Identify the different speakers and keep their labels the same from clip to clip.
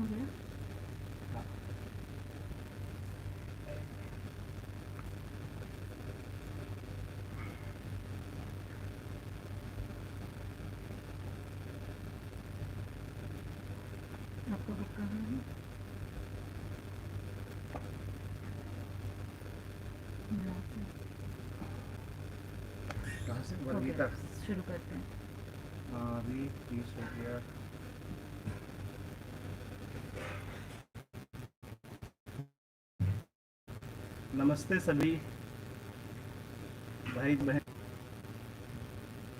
Speaker 1: हो गया। आपको बुक करना है? यहाँ से।
Speaker 2: कहाँ से?
Speaker 1: हो गया,
Speaker 2: वर्गीता।
Speaker 1: शुरू करते हैं।
Speaker 2: हाँ, अभी 30 हो गया। नमस्ते सभी भाई बहन,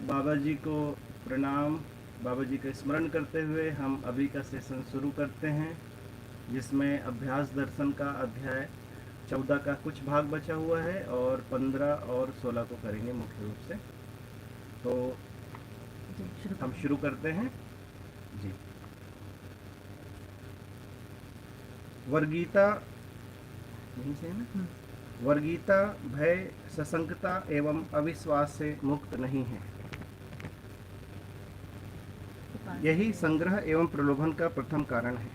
Speaker 2: बाबा जी को प्रणाम। बाबा जी का स्मरण करते हुए हम अभी का सेशन शुरू करते हैं, जिसमें अभ्यास दर्शन का अध्याय 14 का कुछ भाग बचा हुआ है और 15 और 16 को करेंगे मुख्य रूप से। तो
Speaker 1: जी शुरू
Speaker 2: हम
Speaker 1: करें।
Speaker 2: शुरू करते हैं जी। वर्गीता, यहीं से है ना? वर्गीता भय, सशंकता एवं अविश्वास से मुक्त नहीं है। यही संग्रह एवं प्रलोभन का प्रथम कारण है।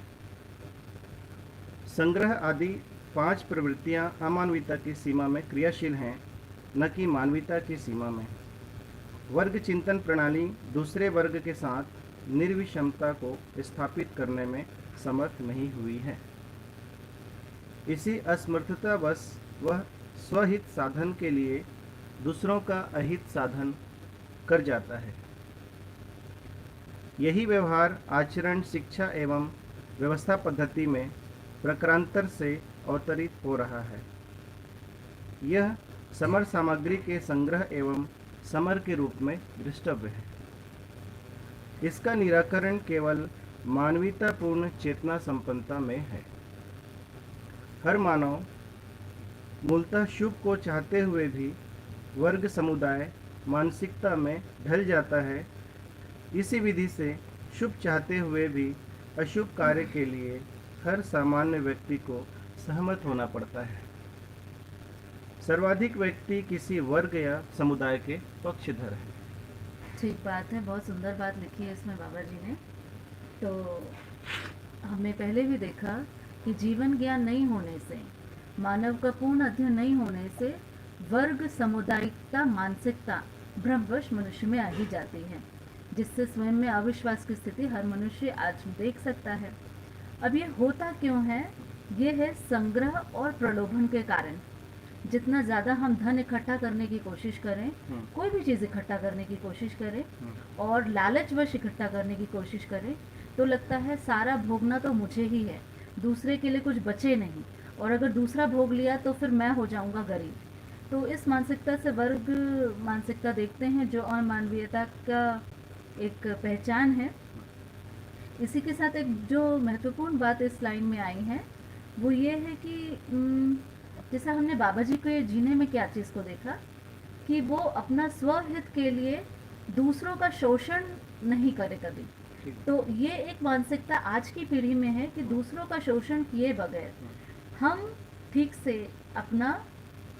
Speaker 2: संग्रह आदि 5 प्रवृत्तियां अमानवीयता की सीमा में क्रियाशील हैं, न कि मानवीयता की सीमा में। वर्ग चिंतन प्रणाली दूसरे वर्ग के साथ निर्विषमता को स्थापित करने में समर्थ नहीं हुई है। इसी असमर्थतावश वह स्वहित साधन के लिए दूसरों का अहित साधन कर जाता है। यही व्यवहार आचरण, शिक्षा एवं व्यवस्था पद्धति में प्रकारांतर से अवतरित हो रहा है। यह समर सामग्री के संग्रह एवं समर के रूप में दृष्टव्य है। इसका निराकरण केवल मानवीयतापूर्ण चेतना संपन्नता में है। हर मानव मूलतः शुभ को चाहते हुए भी वर्ग समुदाय मानसिकता में ढल जाता है। इसी विधि से शुभ चाहते हुए भी अशुभ कार्य के लिए हर सामान्य व्यक्ति को सहमत होना पड़ता है। सर्वाधिक व्यक्ति किसी वर्ग या समुदाय के पक्षधर है।
Speaker 1: ठीक बात है, बहुत सुंदर बात लिखी है इसमें बाबा जी ने। तो हमने पहले भी देखा कि जीवन ज्ञान नहीं होने से, मानव का पूर्ण अध्ययन नहीं होने से वर्ग सामुदायिकता मानसिकता भ्रमवश मनुष्य में आ ही जाती है, जिससे स्वयं में अविश्वास की स्थिति हर मनुष्य आज देख सकता है। अब ये होता क्यों है? ये है संग्रह और प्रलोभन के कारण। जितना ज़्यादा हम धन इकट्ठा करने की कोशिश करें, कोई भी चीज़ इकट्ठा करने की कोशिश करें और लालचवश इकट्ठा करने की कोशिश करें, तो लगता है सारा भोगना तो मुझे ही है, दूसरे के लिए कुछ बचे नहीं, और अगर दूसरा भोग लिया तो फिर मैं हो जाऊंगा गरीब। तो इस मानसिकता से वर्ग मानसिकता देखते हैं, जो अमानवीयता का एक पहचान है। इसी के साथ एक जो महत्वपूर्ण बात इस लाइन में आई है वो ये है कि जैसा हमने बाबा जी के जीने में क्या चीज़ को देखा कि वो अपना स्वहित के लिए दूसरों का शोषण नहीं करे कभी। तो ये एक मानसिकता आज की पीढ़ी में है कि दूसरों का शोषण किए बगैर हम ठीक से अपना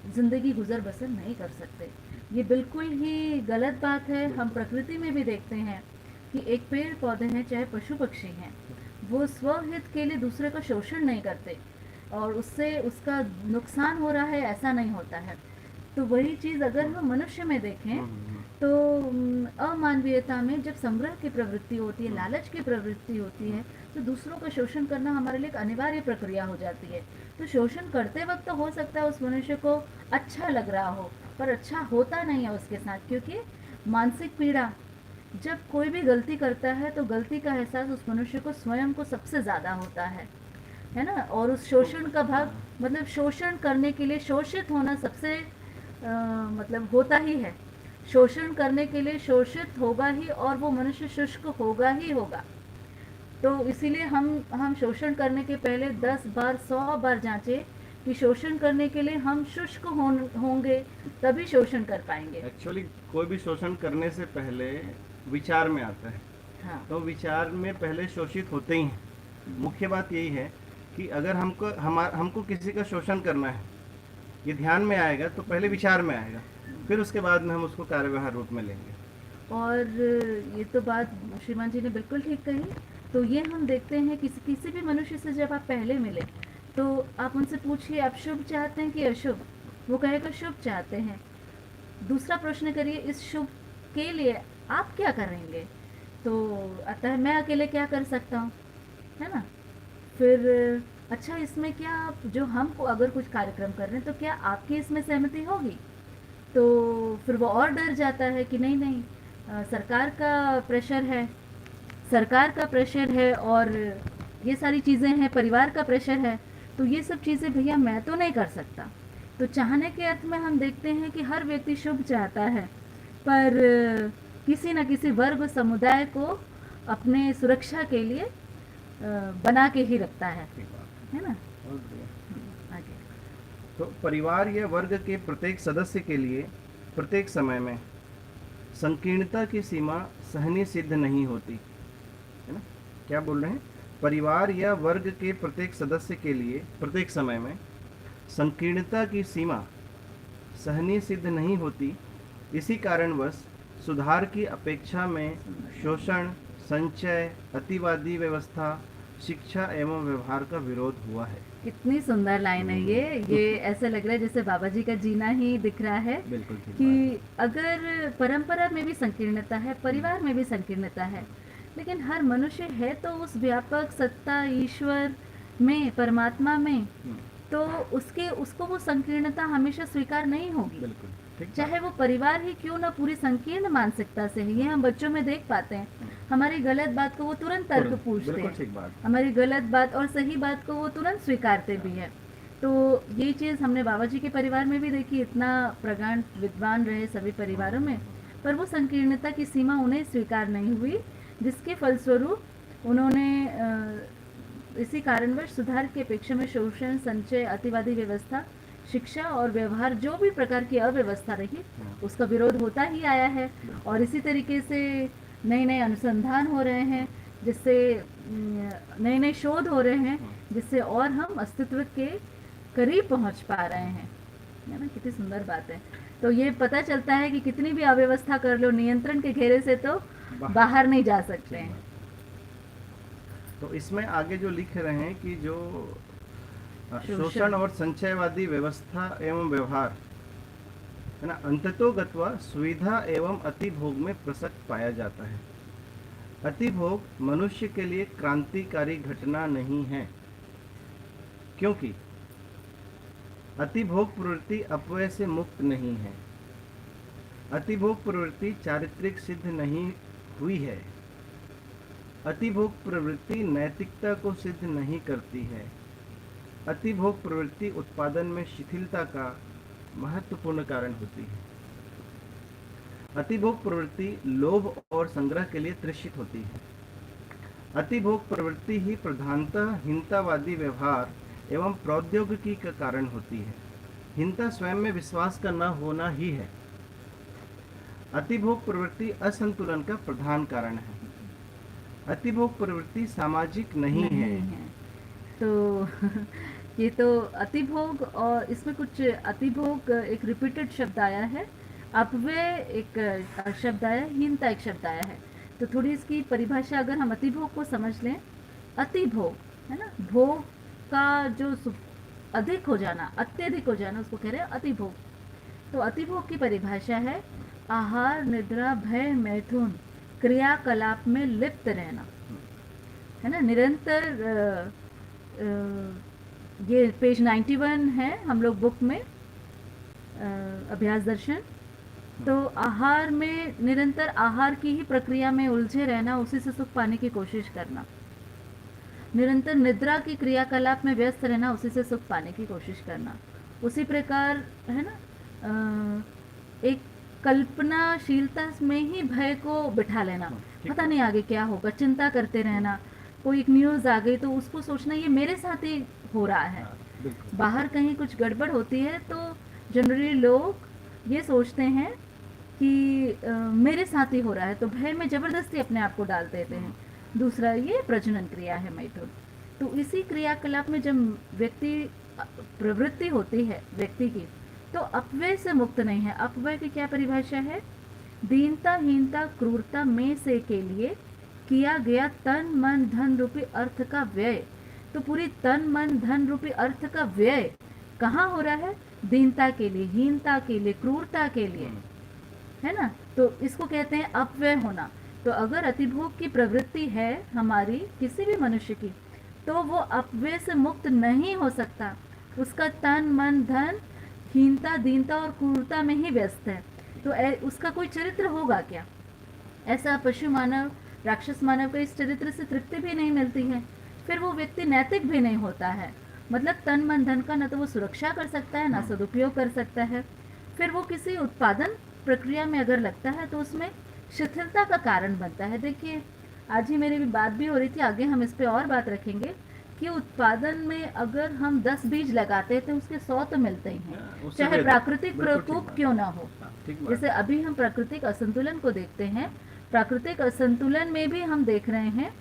Speaker 1: ज़िंदगी गुजर बसर नहीं कर सकते। ये बिल्कुल ही गलत बात है। हम प्रकृति में भी देखते हैं कि एक पेड़ पौधे हैं चाहे पशु पक्षी हैं, वो स्वहित के लिए दूसरे का शोषण नहीं करते और उससे उसका नुकसान हो रहा है ऐसा नहीं होता है। तो वही चीज़ अगर हम मनुष्य में देखें तो अमानवीयता में जब संग्रह की प्रवृत्ति होती है, लालच की प्रवृत्ति होती है, तो दूसरों का शोषण करना हमारे लिए एक अनिवार्य प्रक्रिया हो जाती है। तो शोषण करते वक्त तो हो सकता है उस मनुष्य को अच्छा लग रहा हो, पर अच्छा होता नहीं है उसके साथ, क्योंकि मानसिक पीड़ा, जब कोई भी गलती करता है तो गलती का एहसास उस मनुष्य को स्वयं को सबसे ज़्यादा होता है ना। और उस शोषण का भाग मतलब शोषण करने के लिए शोषित होना सबसे मतलब होता ही है। शोषण करने के लिए शोषित होगा ही और वो मनुष्य शुष्क होगा ही होगा। तो इसीलिए हम शोषण करने के पहले 10 बार 100 बार जांचें कि शोषण करने के लिए हम शुष्क होंगे तभी शोषण कर पाएंगे।
Speaker 2: एक्चुअली कोई भी शोषण करने से पहले विचार में आता है।
Speaker 1: हाँ।
Speaker 2: तो विचार में पहले शोषित होते ही हैं। मुख्य बात यही है कि अगर हमको किसी का शोषण करना है, ये ध्यान में आएगा तो पहले विचार में आएगा, फिर उसके बाद में हम उसको कार्यव्यवहार रूप में लेंगे।
Speaker 1: और ये तो बात श्रीमान जी ने बिल्कुल ठीक कही तो ये हम देखते हैं किसी किसी भी मनुष्य से जब आप पहले मिले तो आप उनसे पूछिए आप शुभ चाहते हैं कि अशुभ, वो कहेगा शुभ चाहते हैं। दूसरा प्रश्न करिए इस शुभ के लिए आप क्या करेंगे, तो अतः मैं अकेले क्या कर सकता हूँ, है ना। फिर अच्छा इसमें क्या आप जो हम अगर कुछ कार्यक्रम कर रहे हैं तो क्या आपकी इसमें सहमति होगी, तो फिर वो और डर जाता है कि नहीं नहीं सरकार का प्रेशर है, सरकार का प्रेशर है और ये सारी चीज़ें हैं, परिवार का प्रेशर है, तो ये सब चीज़ें भैया मैं तो नहीं कर सकता। तो चाहने के अर्थ में हम देखते हैं कि हर व्यक्ति शुभ चाहता है, पर किसी न किसी वर्ग समुदाय को अपने सुरक्षा के लिए बना के ही रखता है ना।
Speaker 2: बहुत बढ़िया।
Speaker 1: आगे
Speaker 2: तो परिवार या वर्ग के प्रत्येक सदस्य के लिए प्रत्येक समय में संकीर्णता की सीमा सहनीय सिद्ध नहीं होती, है ना। क्या बोल रहे हैं? परिवार या वर्ग के प्रत्येक सदस्य के लिए प्रत्येक समय में संकीर्णता की सीमा सहनीय सिद्ध नहीं होती। इसी कारणवश सुधार की अपेक्षा में शोषण, संचय, अतिवादी व्यवस्था, शिक्षा एवं व्यवहार का विरोध हुआ है।
Speaker 1: कितनी सुंदर लाइन है ये ऐसा लग रहा है जैसे बाबा जी का जीना ही दिख रहा है
Speaker 2: बिल्कुल ठीक
Speaker 1: कि अगर परंपरा में भी संकीर्णता है, परिवार में भी संकीर्णता है, लेकिन हर मनुष्य है तो उस व्यापक सत्ता ईश्वर में, परमात्मा में, तो उसको वो संकीर्णता हमेशा स्वीकार नहीं होगी,
Speaker 2: बिल्कुल ठीक
Speaker 1: चाहे वो परिवार ही क्यों ना पूरी संकीर्ण मानसिकता से है। ये हम बच्चों में देख पाते हैं, हमारी गलत बात को वो तुरंत तर्क पूछते
Speaker 2: बिल्कुल
Speaker 1: हैं,
Speaker 2: ठीक बात।
Speaker 1: हमारी गलत बात और सही बात को वो तुरंत स्वीकारते भी हैं। तो ये चीज़ हमने बाबा जी के परिवार में भी देखी, इतना प्रगाढ़ विद्वान रहे सभी परिवारों में, पर वो संकीर्णता की सीमा उन्हें स्वीकार नहीं हुई, जिसके फलस्वरूप उन्होंने इसी कारणवश सुधार की अपेक्षा में शोषण, संचय, अतिवादी व्यवस्था, शिक्षा और व्यवहार जो भी प्रकार की अव्यवस्था रही उसका विरोध होता ही आया है। और इसी तरीके से नए नए अनुसंधान हो रहे हैं, जिससे नए नए शोध हो रहे हैं, जिससे और हम अस्तित्व के करीब पहुंच पा रहे हैं, है ना। कितनी सुंदर बात है। तो ये पता चलता है कि कितनी भी अव्यवस्था कर लो, नियंत्रण के घेरे से तो बाहर नहीं जा सकते हैं।
Speaker 2: तो इसमें आगे जो लिख रहे हैं कि जो शोषण और संचयवादी व्यवस्था एवं व्यवहार, है ना, अंततोगत्वा सुविधा एवं अतिभोग में प्रसक्त पाया जाता है। अतिभोग मनुष्य के लिए क्रांतिकारी घटना नहीं है, क्योंकि अतिभोग प्रवृत्ति अपव्यय से मुक्त नहीं है। अतिभोग प्रवृत्ति चारित्रिक सिद्ध नहीं हुई है। अतिभोग प्रवृत्ति नैतिकता को सिद्ध नहीं करती है। अतिभोग प्रवृत्ति उत्पादन में शिथिलता का महत्वपूर्ण कारण होती है। अतिभोग प्रवृत्ति लोभ और संग्रह के लिए तृषित होती है। अतिभोग प्रवृत्ति ही प्रधानतः हिंतावादी व्यवहार एवं प्रौद्योगिकी का कारण होती है। हिंता स्वयं में विश्वास का न होना ही है। अतिभोग प्रवृत्ति असंतुलन का प्रधान कारण है। अतिभोग प्रवृत्ति सामाजिक नहीं है।
Speaker 1: तो ये तो अतिभोग, और इसमें कुछ अतिभोग एक रिपीटेड शब्द आया है, अपव्यय एक शब्द आया, हीनता एक शब्द आया है। तो थोड़ी इसकी परिभाषा अगर हम अतिभोग को समझ लें, अतिभोग है ना, भोग का जो अधिक हो जाना, अत्यधिक हो जाना, उसको कह रहे हैं अतिभोग। तो अतिभोग की परिभाषा है आहार, निद्रा, भय, मैथुन क्रियाकलाप में लिप्त रहना, है ना, निरंतर। ये पेज 91 है हम लोग बुक में, अभ्यास दर्शन। तो आहार में निरंतर आहार की ही प्रक्रिया में उलझे रहना, उसी से सुख पाने की कोशिश करना। निरंतर निद्रा की क्रियाकलाप में व्यस्त रहना, उसी से सुख पाने की कोशिश करना। उसी प्रकार है ना, एक कल्पनाशीलता में ही भय को बिठा लेना, पता नहीं आगे क्या होगा, चिंता करते रहना। कोई एक न्यूज़ आ गई तो उसको सोचना ये मेरे साथ ही हो रहा है। बाहर कहीं कुछ गड़बड़ होती है तो जनरली लोग ये सोचते हैं कि मेरे साथ ही हो रहा है, तो भय में ज़बरदस्ती अपने आप को डाल देते हैं। दूसरा ये प्रजनन क्रिया है, मैथुन। तो इसी क्रियाकलाप में जब व्यक्ति प्रवृत्ति होती है व्यक्ति की, तो अपव्यय से मुक्त नहीं है। अपव्यय की क्या परिभाषा है? दीनता, हीनता, क्रूरता में से के लिए किया गया तन मन धन रूपी अर्थ का व्यय। तो पूरी तन मन धन रूपी अर्थ का व्यय कहाँ हो रहा है? दीनता के लिए, हीनता के लिए, क्रूरता के लिए, है ना। तो इसको कहते हैं अपव्यय होना। तो अगर अतिभोग की प्रवृत्ति है हमारी किसी भी मनुष्य की, तो वो अपव्यय से मुक्त नहीं हो सकता। उसका तन मन धन हीनता, दीनता और क्रूरता में ही व्यस्त है। तो उसका कोई चरित्र होगा क्या? ऐसा पशु मानव, राक्षस मानव का इस चरित्र से तृप्ति भी नहीं मिलती है। फिर वो व्यक्ति नैतिक भी नहीं होता है। मतलब तन मन धन का न तो वो सुरक्षा कर सकता है, ना सदुपयोग कर सकता है। फिर वो किसी उत्पादन प्रक्रिया में अगर लगता है तो उसमें शिथिलता का कारण बनता है। देखिए, आज ही मेरी भी बात भी हो रही थी, आगे हम इस पे और बात रखेंगे कि उत्पादन में अगर हम 10 बीज लगाते हैं तो उसके 100 तो मिलते ही हैं, चाहे प्राकृतिक प्रकोप क्यों ना हो। जैसे अभी हम प्राकृतिक असंतुलन को देखते हैं, प्राकृतिक असंतुलन में भी हम देख रहे हैं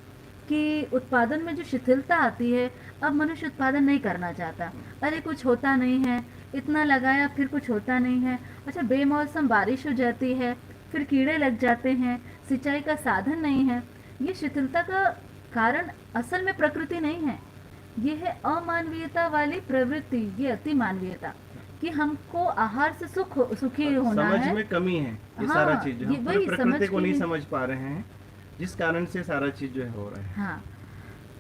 Speaker 1: कि उत्पादन में जो शिथिलता आती है, अब मनुष्य उत्पादन नहीं करना चाहता। अरे कुछ होता नहीं है, इतना लगाया फिर कुछ होता नहीं है, अच्छा बेमौसम बारिश हो जाती है, फिर कीड़े लग जाते हैं, सिंचाई का साधन नहीं है। ये शिथिलता का कारण असल में प्रकृति नहीं है, ये है अमानवीयता वाली प्रवृत्ति, ये अति मानवीयता कि हमको आहार से सुखी होना
Speaker 2: समझ
Speaker 1: है।
Speaker 2: में कमी है, ये
Speaker 1: हाँ,
Speaker 2: सारा चीज
Speaker 1: ये
Speaker 2: हम
Speaker 1: वही
Speaker 2: प्रकृति को नहीं
Speaker 1: समझ
Speaker 2: समझ पा रहे हैं, जिस कारण से सारा चीज जो है हो रहा है।
Speaker 1: हाँ,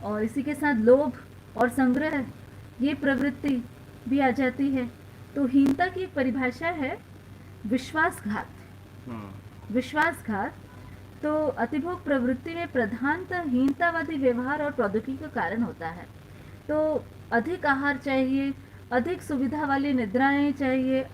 Speaker 1: और इसी के साथ लोभ और संग्रह, ये प्रवृत्ति भी आ जाती है। तो हीनता की एक परिभाषा है विश्वासघात। विश्वासघात तो अतिभोग प्रवृत्ति में प्रधानतः हीनतावादी व्यवहार और प्रौद्योगिकी का कारण होता है। तो अधिक आहार चाहिए, अधिक सुविधा वाली निद्राएं चाहिए,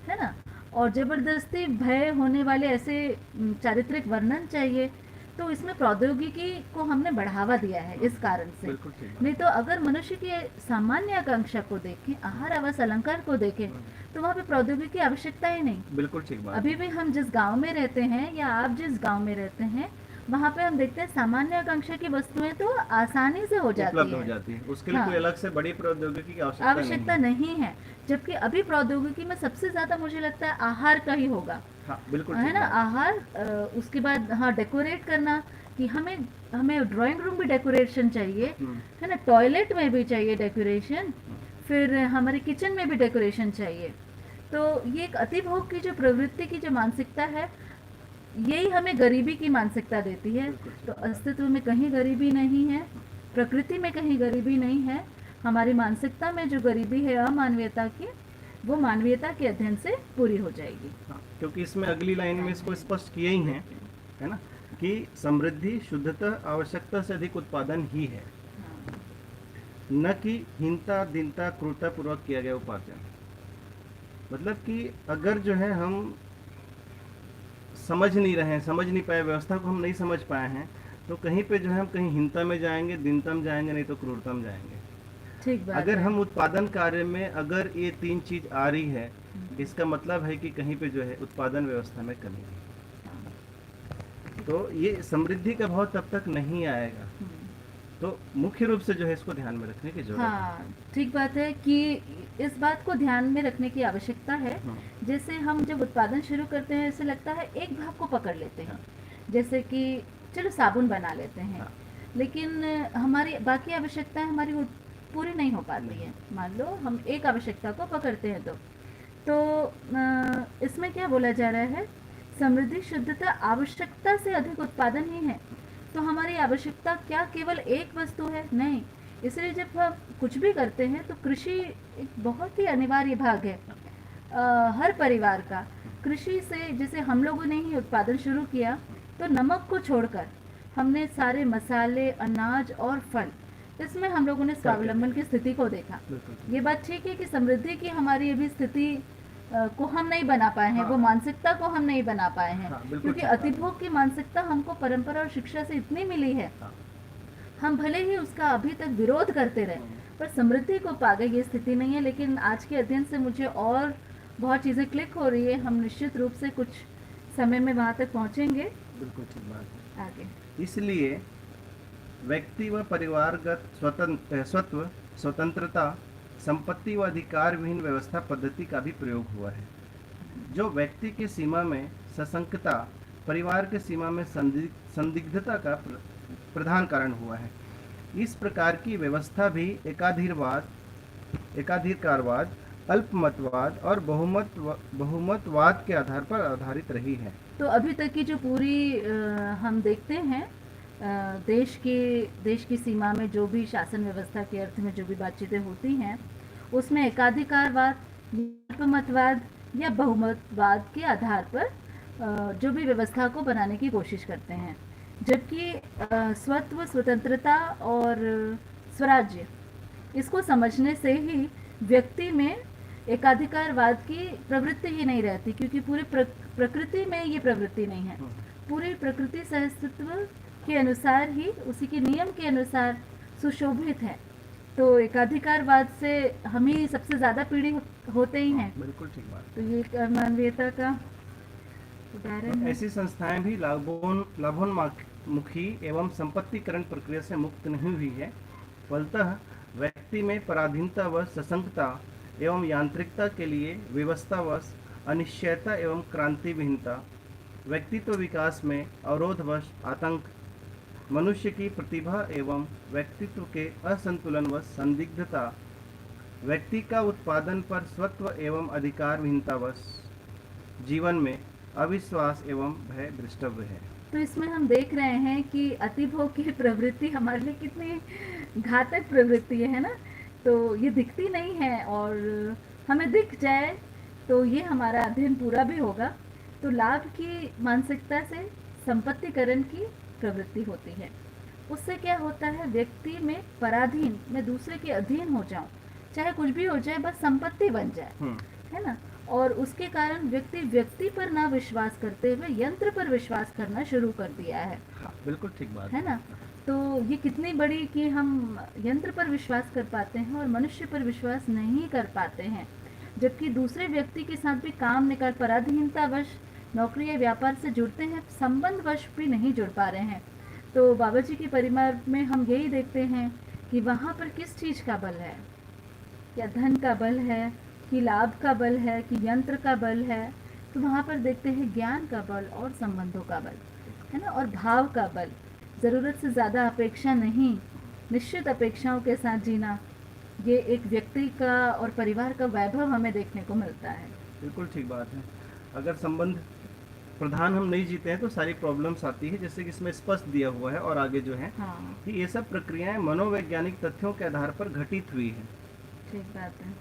Speaker 1: है ना, और जबरदस्ती भय होने वाले ऐसे चारित्रिक वर्णन चाहिए। तो इसमें प्रौद्योगिकी को हमने बढ़ावा दिया है इस कारण से। नहीं तो अगर मनुष्य की सामान्य आकांक्षा को देखें, आहार आवास अलंकार को देखें, तो वहाँ पे प्रौद्योगिकी की आवश्यकता ही नहीं।
Speaker 2: बिल्कुल ठीक बात।
Speaker 1: अभी भी हम जिस गांव में रहते हैं या आप जिस गांव में रहते हैं, वहाँ पे हम देखते हैं सामान्य आकांक्षा की वस्तुएं तो आसानी से हो जाती है।
Speaker 2: उसके लिए कोई अलग से बड़ी प्रौद्योगिकी की
Speaker 1: आवश्यकता नहीं है। जबकि अभी प्रौद्योगिकी में सबसे ज्यादा मुझे लगता है आहार का ही होगा।
Speaker 2: हाँ, बिल्कुल
Speaker 1: है ना, आहार, उसके बाद हाँ डेकोरेट करना, कि हमें ड्राइंग रूम भी डेकोरेशन चाहिए, है ना, टॉयलेट में भी चाहिए डेकोरेशन, फिर हमारे किचन में भी डेकोरेशन चाहिए। तो ये एक अतिभोग की जो प्रवृत्ति की जो मानसिकता है, यही हमें गरीबी की मानसिकता देती है। तो अस्तित्व में कहीं गरीबी नहीं है, प्रकृति में कहीं गरीबी नहीं है, हमारी मानसिकता में जो गरीबी है अमानवीयता की, वो मानवीयता के अध्ययन से पूरी हो जाएगी।
Speaker 2: क्योंकि इसमें अगली लाइन में इसको स्पष्ट किए ही हैं, है ना, कि समृद्धि शुद्धतः आवश्यकता से अधिक उत्पादन ही है, न कि हीनता दीनता क्रूरता पूर्वक किया गया उपार्जन। मतलब कि अगर जो है हम समझ नहीं रहे हैं, समझ नहीं पाए, व्यवस्था को हम नहीं समझ पाए हैं, तो कहीं पे जो है हम कहीं हीनता में जाएंगे, दीनता में जाएंगे, नहीं तो क्रूरता में जाएंगे।
Speaker 1: ठीक बात
Speaker 2: अगर
Speaker 1: है।
Speaker 2: हम उत्पादन कार्य में अगर ये 3 चीज आ रही है, इसका मतलब है कि कहीं पे जो है उत्पादन व्यवस्था में कमी है। तो ये समृद्धि का भाव तब तक नहीं आएगा। तो मुख्य रूप से जो है इसको ध्यान में रखने की जरूरत है।
Speaker 1: हाँ, ठीक बात है कि इस बात को ध्यान में रखने की आवश्यकता है। जैसे हम जब उत्पादन शुरू करते हैं, ऐसे लगता है एक भाग को पकड़ लेते हैं, जैसे कि चलो साबुन बना लेते हैं, लेकिन हमारी बाकी आवश्यकताएं हमारी पूरी नहीं हो पाती है। मान लो हम एक आवश्यकता को पकड़ते हैं, तो इसमें क्या बोला जा रहा है, समृद्धि शुद्धता आवश्यकता से अधिक उत्पादन ही है। तो हमारी आवश्यकता क्या केवल एक वस्तु है? नहीं। इसलिए जब हम कुछ भी करते हैं तो कृषि एक बहुत ही अनिवार्य भाग है हर परिवार का। कृषि से जैसे हम लोगों ने ही उत्पादन शुरू किया, तो नमक को छोड़कर हमने सारे मसाले, अनाज और फल, इसमें हम लोगों ने स्वावलंबन की स्थिति को देखा। ये बात ठीक है कि समृद्धि की हमारी अभी स्थिति को हम नहीं बना पाए हैं, वो मानसिकता को हम नहीं बना पाए हैं, क्योंकि अतिभोग की मानसिकता हमको परंपरा और शिक्षा से इतनी मिली है, हम भले ही उसका अभी तक विरोध करते रहे, पर समृद्धि को पा गए ये स्थिति नहीं है। लेकिन आज के अध्ययन से मुझे और बहुत चीज़ें क्लिक हो रही है, हम निश्चित रूप से कुछ समय में वहाँ तक पहुँचेंगे।
Speaker 2: बिल्कुल ठीक बात है।
Speaker 1: आगे
Speaker 2: इसलिए व्यक्ति व परिवारगत स्वतंत्रता, संपत्ति व अधिकार विहीन व्यवस्था पद्धति का भी प्रयोग हुआ है, जो व्यक्ति के सीमा में सशंकता, परिवार के सीमा में संदिग्धता का प्रधान कारण हुआ है। इस प्रकार की व्यवस्था भी एकाधिकारवाद, अल्पमतवाद और बहुमतवाद के आधार पर आधारित रही है।
Speaker 1: तो अभी तक की जो पूरी हम देखते हैं देश की सीमा में जो भी शासन व्यवस्था के अर्थ में जो भी बातचीतें होती हैं, उसमें एकाधिकारवाद, अल्पमतवाद या बहुमतवाद के आधार पर जो भी व्यवस्था को बनाने की कोशिश करते हैं, जबकि स्वत्व, स्वतंत्रता और स्वराज्य, इसको समझने से ही व्यक्ति में एकाधिकारवाद की प्रवृत्ति ही नहीं रहती, क्योंकि पूरी प्रकृति में ये प्रवृत्ति नहीं है। पूरी प्रकृति सहस्तित्व के अनुसार ही, उसी के नियम के अनुसार सुशोभित है। तो एकाधिकारवाद से हम ही सबसे ज्यादा पीड़ित होते ही हैं।
Speaker 2: बिल्कुल ठीक बात।
Speaker 1: तो ये मानवीयता का उदाहरण है।
Speaker 2: ऐसी संस्थाएं भी लाभोन्मुखी एवं संपत्तिकरण प्रक्रिया से मुक्त नहीं हुई है। फलतः व्यक्ति में पराधीनता व सशंकता एवं यांत्रिकता के लिए व्यवस्थावश अनिश्चयता एवं क्रांति विहीनता, व्यक्तित्व विकास में अवरोधवश आतंक, मनुष्य की प्रतिभा एवं व्यक्तित्व के असंतुलन व संदिग्धता, व्यक्ति का उत्पादन पर स्वत्व एवं अधिकार विहीनतावश जीवन में अविश्वास एवं भय दृष्टव्य है।
Speaker 1: तो इसमें हम देख रहे हैं कि अतिभोग की प्रवृत्ति हमारे लिए कितनी घातक प्रवृत्ति है ना। तो ये दिखती नहीं है, और हमें दिख जाए तो ये हमारा अध्ययन पूरा भी होगा। तो लाभ की मानसिकता से संपत्तिकरण की प्रवृत्ति होती है। उससे क्या होता है, व्यक्ति में पराधीन, मैं दूसरे के अधीन हो जाऊं, चाहे कुछ भी हो जाए, बस संपत्ति बन जाए, है ना। और उसके कारण व्यक्ति पर ना विश्वास करते हुए यंत्र पर विश्वास करना शुरू कर दिया है।
Speaker 2: हाँ, बिल्कुल ठीक बात
Speaker 1: है ना। तो ये कितनी बड़ी कि हम यंत्र पर विश्वास कर पाते हैं और मनुष्य पर विश्वास नहीं कर पाते हैं, जबकि दूसरे व्यक्ति के साथ भी काम निकाल पराधीनतावश नौकरी या व्यापार से जुड़ते हैं, संबंधवश भी नहीं जुड़ पा रहे हैं। तो बाबा जी के परिवार में हम यही देखते हैं कि वहाँ पर किस चीज़ का बल है, या धन का बल है, कि लाभ का बल है, कि यंत्र का बल है। तो वहाँ पर देखते हैं ज्ञान का बल और संबंधों का बल, है ना, और भाव का बल। ज़रूरत से ज़्यादा अपेक्षा नहीं, निश्चित अपेक्षाओं के साथ जीना, ये एक व्यक्ति का और परिवार का वैभव हमें देखने को मिलता है।
Speaker 2: बिल्कुल ठीक बात है। अगर संबंध प्रधान हम नहीं जीते हैं तो सारी प्रॉब्लम्स आती है, जैसे कि इसमें स्पष्ट दिया हुआ है। और आगे जो है कि ये सब प्रक्रियाएं मनोवैज्ञानिक तथ्यों के आधार पर घटित हुई है।
Speaker 1: ठीक बात है।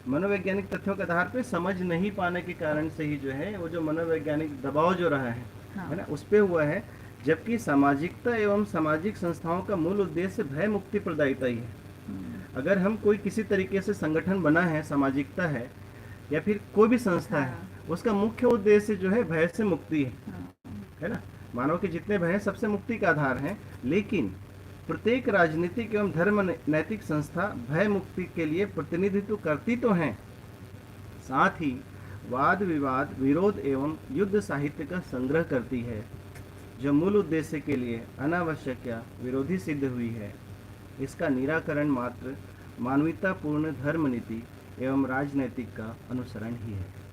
Speaker 2: मनोवैज्ञानिक तथ्यों के आधार पे समझ नहीं पाने के कारण से ही जो है वो जो मनोवैज्ञानिक दबाव जो रहा है ना, उस पे हुआ है। जबकि सामाजिकता एवं सामाजिक संस्थाओं का मूल उद्देश्य भय मुक्ति प्रदायिता ही है। अगर हम कोई किसी तरीके से संगठन बना है, सामाजिकता है या फिर कोई भी संस्था है, उसका मुख्य उद्देश्य जो है भय से मुक्ति है ना। मानव के जितने भय हैं सबसे मुक्ति का आधार है। लेकिन प्रत्येक राजनीतिक एवं धर्म नैतिक संस्था भय मुक्ति के लिए प्रतिनिधित्व करती तो हैं, साथ ही वाद विवाद, विरोध एवं युद्ध साहित्य का संग्रह करती है, जो मूल उद्देश्य के लिए अनावश्यक या विरोधी सिद्ध हुई है। इसका निराकरण मात्र मानवतापूर्ण धर्म नीति एवं राजनैतिक का अनुसरण ही है।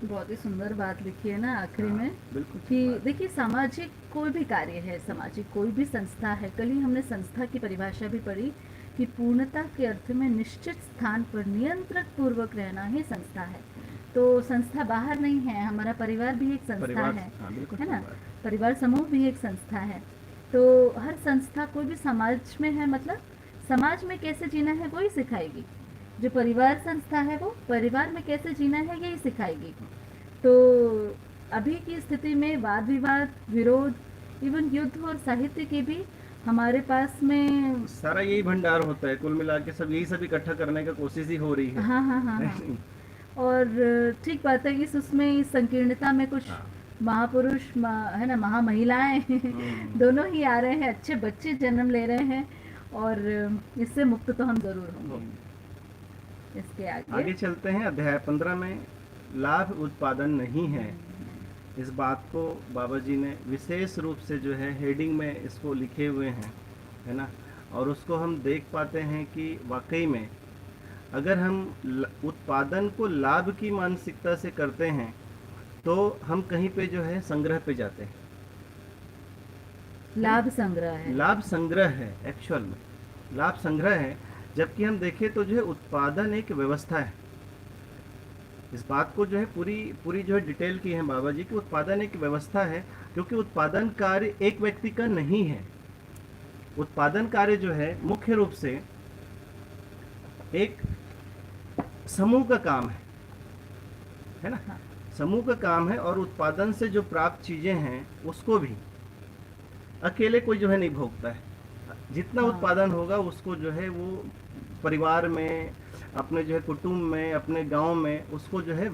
Speaker 1: बहुत ही सुंदर बात लिखी है ना आखिरी में।
Speaker 2: बिल्कुल
Speaker 1: कि देखिए, सामाजिक कोई भी कार्य है, सामाजिक कोई भी संस्था है, कल ही हमने संस्था की परिभाषा भी पढ़ी कि पूर्णता के अर्थ में निश्चित स्थान पर नियंत्रण पूर्वक रहना ही संस्था है। तो संस्था बाहर नहीं है, हमारा परिवार भी एक संस्था है ना, परिवार समूह भी एक संस्था है। तो हर संस्था कोई भी समाज में है, मतलब समाज में कैसे जीना है वही सिखाएगी। जो परिवार संस्था है वो परिवार में कैसे जीना है यही सिखाएगी। तो अभी की स्थिति में वाद विवाद, विरोध, इवन युद्ध और साहित्य के भी हमारे पास में
Speaker 2: सारा यही भंडार होता है। कुल मिला के सब यही सब इकट्ठा करने का कोशिश ही हो रही है।
Speaker 1: हाँ। और ठीक बात है, उसमें इस संकीर्णता में कुछ महापुरुष है ना, महामहिलाएं दोनों ही आ रहे हैं, अच्छे बच्चे जन्म ले रहे हैं, और इससे मुक्त तो हम जरूर होंगे। इसके
Speaker 2: आगे चलते हैं। अध्याय 15 में लाभ उत्पादन नहीं है, इस बात को बाबा जी ने विशेष रूप से जो है हेडिंग में इसको लिखे हुए हैं, है ना। और उसको हम देख पाते हैं कि वाकई में अगर हम उत्पादन को लाभ की मानसिकता से करते हैं तो हम कहीं पे जो है संग्रह पे जाते हैं।
Speaker 1: लाभ संग्रह है।
Speaker 2: लाभ संग्रह है, एक्चुअल में लाभ संग्रह है। जबकि हम देखें तो जो है उत्पादन एक व्यवस्था है। इस बात को जो है पूरी पूरी जो है डिटेल की है बाबा जी कि उत्पादन एक व्यवस्था है, क्योंकि उत्पादन कार्य एक व्यक्ति का नहीं है। उत्पादन कार्य जो है मुख्य रूप से एक समूह का काम है ना।
Speaker 1: हाँ।
Speaker 2: समूह का काम है, और उत्पादन से जो प्राप्त चीजें हैं उसको भी अकेले कोई जो है नहीं भोगता है। जितना
Speaker 1: हाँ।
Speaker 2: उत्पादन होगा उसको जो है वो परिवार में, अपने जो है कुटुंब में, अपने गांव में उसको जो है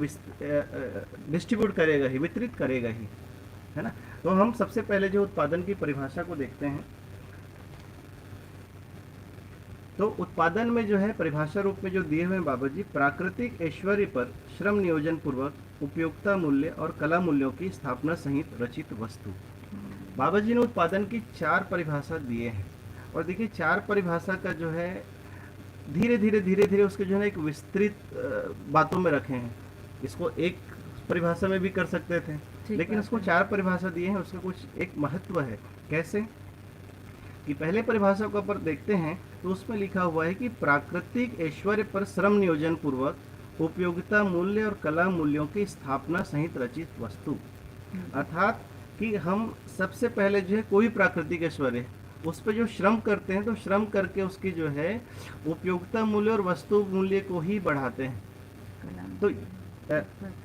Speaker 2: डिस्ट्रीब्यूट करेगा ही, वितरित करेगा ही, है ना। तो हम सबसे पहले जो उत्पादन की परिभाषा को देखते हैं, तो उत्पादन में जो है परिभाषा रूप में जो दिए हुए हैं बाबा जी, प्राकृतिक ऐश्वर्य पर श्रम नियोजन पूर्वक उपयोगिता मूल्य और कला मूल्यों की स्थापना सहित रचित वस्तु। बाबा जी ने उत्पादन की 4 परिभाषा दिए हैं, और देखिए 4 परिभाषा का जो है धीरे धीरे उसके जो है एक विस्तृत बातों में रखे हैं। इसको एक परिभाषा में भी कर सकते थे, लेकिन उसको 4 परिभाषा दिए हैं। उसका कुछ एक महत्व है। कैसे कि पहले परिभाषा को पर देखते हैं तो उसमें लिखा हुआ है कि प्राकृतिक ऐश्वर्य पर श्रम नियोजन पूर्वक उपयोगिता मूल्य और कला मूल्यों की स्थापना सहित रचित वस्तु। अर्थात कि हम सबसे पहले जो है कोई प्राकृतिक ऐश्वर्य उस पर जो श्रम करते हैं, तो श्रम करके उसकी जो है उपयोगिता मूल्य और वस्तु मूल्य को ही बढ़ाते हैं। तो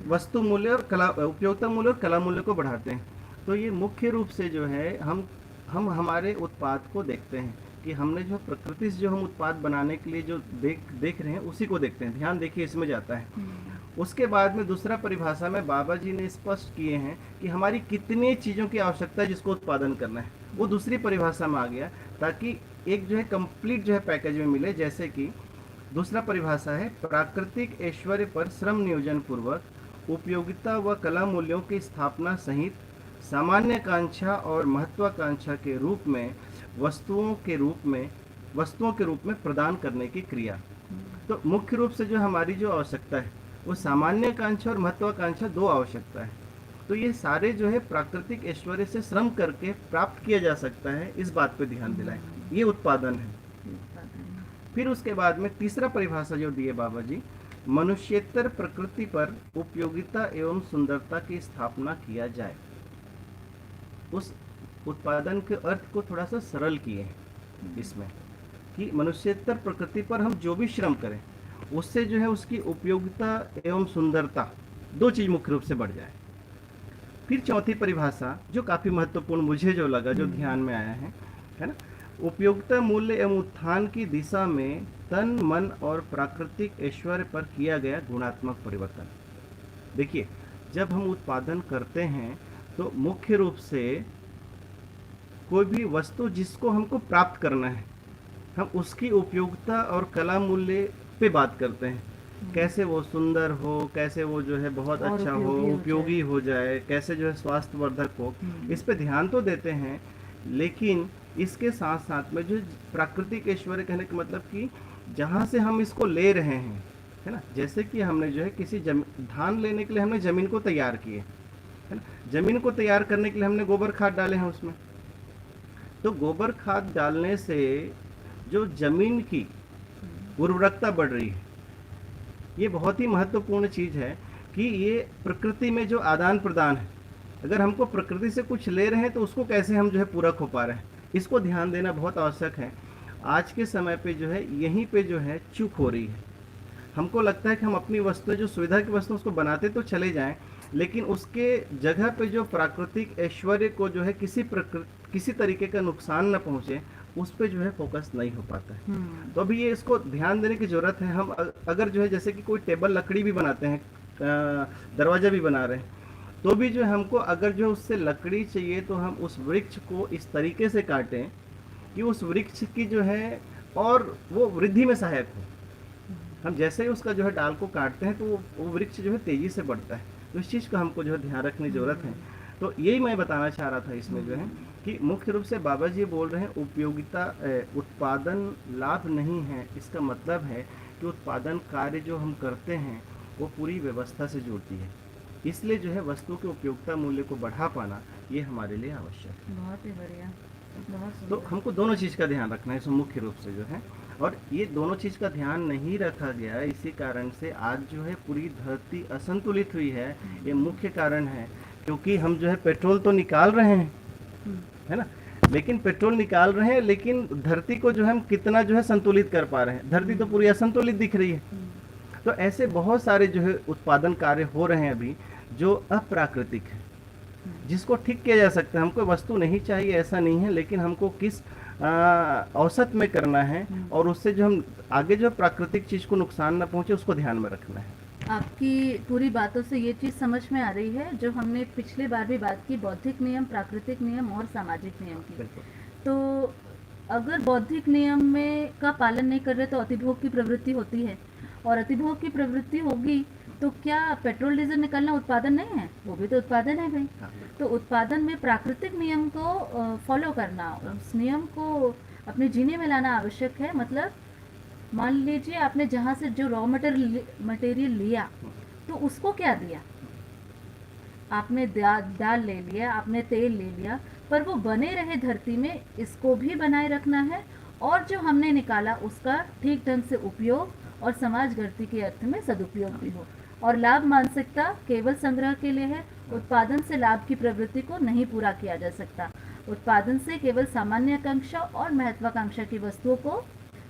Speaker 2: वस्तु मूल्य और कला, उपयोगिता मूल्य और कला मूल्य को बढ़ाते हैं। तो ये मुख्य रूप से जो है हम हमारे उत्पाद को देखते हैं कि हमने जो प्रकृति से जो हम उत्पाद बनाने के लिए जो देख रहे हैं उसी को देखते हैं। ध्यान देखिए इसमें जाता है। उसके बाद में दूसरा परिभाषा में बाबा जी ने स्पष्ट किए हैं कि हमारी कितनी चीज़ों की आवश्यकता है जिसको उत्पादन करना है, वो दूसरी परिभाषा में आ गया, ताकि एक जो है कंप्लीट जो है पैकेज में मिले। जैसे कि दूसरा परिभाषा है प्राकृतिक ऐश्वर्य पर श्रम नियोजन पूर्वक उपयोगिता व कला मूल्यों की स्थापना सहित सामान्यकांक्षा और महत्वाकांक्षा के रूप में वस्तुओं के रूप में प्रदान करने की क्रिया। तो मुख्य रूप से जो हमारी जो आवश्यकता है वो सामान्यकांक्षा और महत्वाकांक्षा 2 आवश्यकता है। तो ये सारे जो है प्राकृतिक ऐश्वर्य से श्रम करके प्राप्त किया जा सकता है, इस बात पे ध्यान दिलाएं। ये उत्पादन है। फिर उसके बाद में तीसरा परिभाषा जो दिए बाबा जी, मनुष्येतर प्रकृति पर उपयोगिता एवं सुंदरता की स्थापना किया जाए। उस उत्पादन के अर्थ को थोड़ा सा सरल किए हैं इसमें कि मनुष्येतर प्रकृति पर हम जो भी श्रम करें उससे जो है उसकी उपयोगिता एवं सुंदरता 2 चीज मुख्य रूप से बढ़ जाए। फिर चौथी परिभाषा जो काफी महत्वपूर्ण मुझे जो लगा, जो ध्यान में आया है ना, उपयोगिता मूल्य एवं उत्थान की दिशा में तन मन और प्राकृतिक ऐश्वर्य पर किया गया गुणात्मक परिवर्तन। देखिए जब हम उत्पादन करते हैं तो मुख्य रूप से कोई भी वस्तु जिसको हमको प्राप्त करना है, हम उसकी उपयोगिता और कला मूल्य पे बात करते हैं। कैसे वो सुंदर हो, कैसे वो जो है बहुत अच्छा हो, उपयोगी हो जाए, कैसे जो है स्वास्थ्यवर्धक हो, इस पे ध्यान तो देते हैं। लेकिन इसके साथ साथ में जो प्राकृतिक ऐश्वर्य कहने का मतलब कि जहाँ से हम इसको ले रहे हैं, है ना, जैसे कि हमने जो है किसी धान लेने के लिए हमने जमीन को तैयार किए, है ना, जमीन को तैयार करने के लिए हमने गोबर खाद डाले हैं उसमें। तो गोबर खाद डालने से जो जमीन की उर्वरकता बढ़ रही है, ये बहुत ही महत्वपूर्ण चीज है कि ये प्रकृति में जो आदान प्रदान है, अगर हमको प्रकृति से कुछ ले रहे हैं तो उसको कैसे हम जो है पूरक हो पा रहे हैं, इसको ध्यान देना बहुत आवश्यक है। आज के समय पे जो है यहीं पे जो है चूक हो रही है। हमको लगता है कि हम अपनी वस्तु जो सुविधा की वस्तु उसको बनाते तो चले जाएं, लेकिन उसके जगह पे जो प्राकृतिक ऐश्वर्य को जो है किसी तरीके का नुकसान न पहुंचे, उस पे जो है फोकस नहीं हो पाता है। तो अभी ये इसको ध्यान देने की जरूरत है। हम अगर जो है जैसे कि कोई टेबल लकड़ी भी बनाते हैं, दरवाजा भी बना रहे हैं, तो भी जो है हमको अगर जो उससे लकड़ी चाहिए तो हम उस वृक्ष को इस तरीके से काटें कि उस वृक्ष की जो है और वो वृद्धि में सहायक हो। हम जैसे ही उसका जो है डाल को काटते हैं तो वो वृक्ष जो है तेजी से बढ़ता है। तो इस चीज़ का हमको जो है ध्यान रखने की जरूरत है। तो यही मैं बताना चाह रहा था इसमें जो है कि मुख्य रूप से बाबा जी बोल रहे हैं उपयोगिता उत्पादन लाभ नहीं है। इसका मतलब है कि उत्पादन कार्य जो हम करते हैं वो पूरी व्यवस्था से जुड़ती है, इसलिए जो है वस्तु के उपयोगिता मूल्य को बढ़ा पाना ये हमारे लिए आवश्यक है।
Speaker 1: बहुत ही बढ़िया। बहुत
Speaker 2: तो
Speaker 1: सुंदर।
Speaker 2: हमको दोनों चीज़ का ध्यान रखना है इसमें मुख्य रूप से जो है। और ये दोनों चीज़ का ध्यान नहीं रखा गया, इसी कारण से आज जो है पूरी धरती असंतुलित हुई है। ये मुख्य कारण है, क्योंकि हम जो है पेट्रोल तो निकाल रहे हैं,
Speaker 1: हम्म,
Speaker 2: है ना, लेकिन पेट्रोल निकाल रहे हैं, लेकिन धरती को जो है हम कितना जो है संतुलित कर पा रहे हैं? धरती तो पूरी असंतुलित दिख रही है।
Speaker 1: हम्म,
Speaker 2: तो ऐसे बहुत सारे जो है उत्पादन कार्य हो रहे हैं अभी, जो अप्राकृतिक है, जिसको ठीक किया जा सकता है। हमको वस्तु नहीं चाहिए ऐसा नहीं है, लेकिन हमको किस औसत में करना है, और उससे जो हम आगे जो प्राकृतिक चीज को नुकसान न पहुंचे उसको ध्यान में रखना है।
Speaker 1: आपकी पूरी बातों से ये चीज़ समझ में आ रही है जो हमने पिछली बार भी बात की, बौद्धिक नियम, प्राकृतिक नियम और सामाजिक नियम की।
Speaker 2: बिल्कुल।
Speaker 1: तो अगर बौद्धिक नियम में का पालन नहीं कर रहे तो अतिभोग की प्रवृत्ति होती है, और अतिभोग की प्रवृत्ति होगी तो क्या पेट्रोल डीजल निकलना उत्पादन नहीं है? वो भी तो उत्पादन है भाई।
Speaker 2: हाँ, बिल्कुल।
Speaker 1: तो उत्पादन में प्राकृतिक नियम को फॉलो करना, उस नियम को अपने जीने में लाना आवश्यक है। मतलब मान लीजिए आपने जहाँ से जो रॉ मटेरियल लिया तो उसको क्या दिया? आपने दाल ले लिया, आपने तेल ले लिया, पर वो बने रहे धरती में, इसको भी बनाए रखना है, और जो हमने निकाला उसका ठीक ढंग से उपयोग और समाज गति के अर्थ में सदुपयोग भी हो। और लाभ मानसिकता केवल संग्रह के लिए है। उत्पादन से लाभ की प्रवृत्ति को नहीं पूरा किया जा सकता। उत्पादन से केवल सामान्य आकांक्षा और महत्वाकांक्षा की वस्तुओं को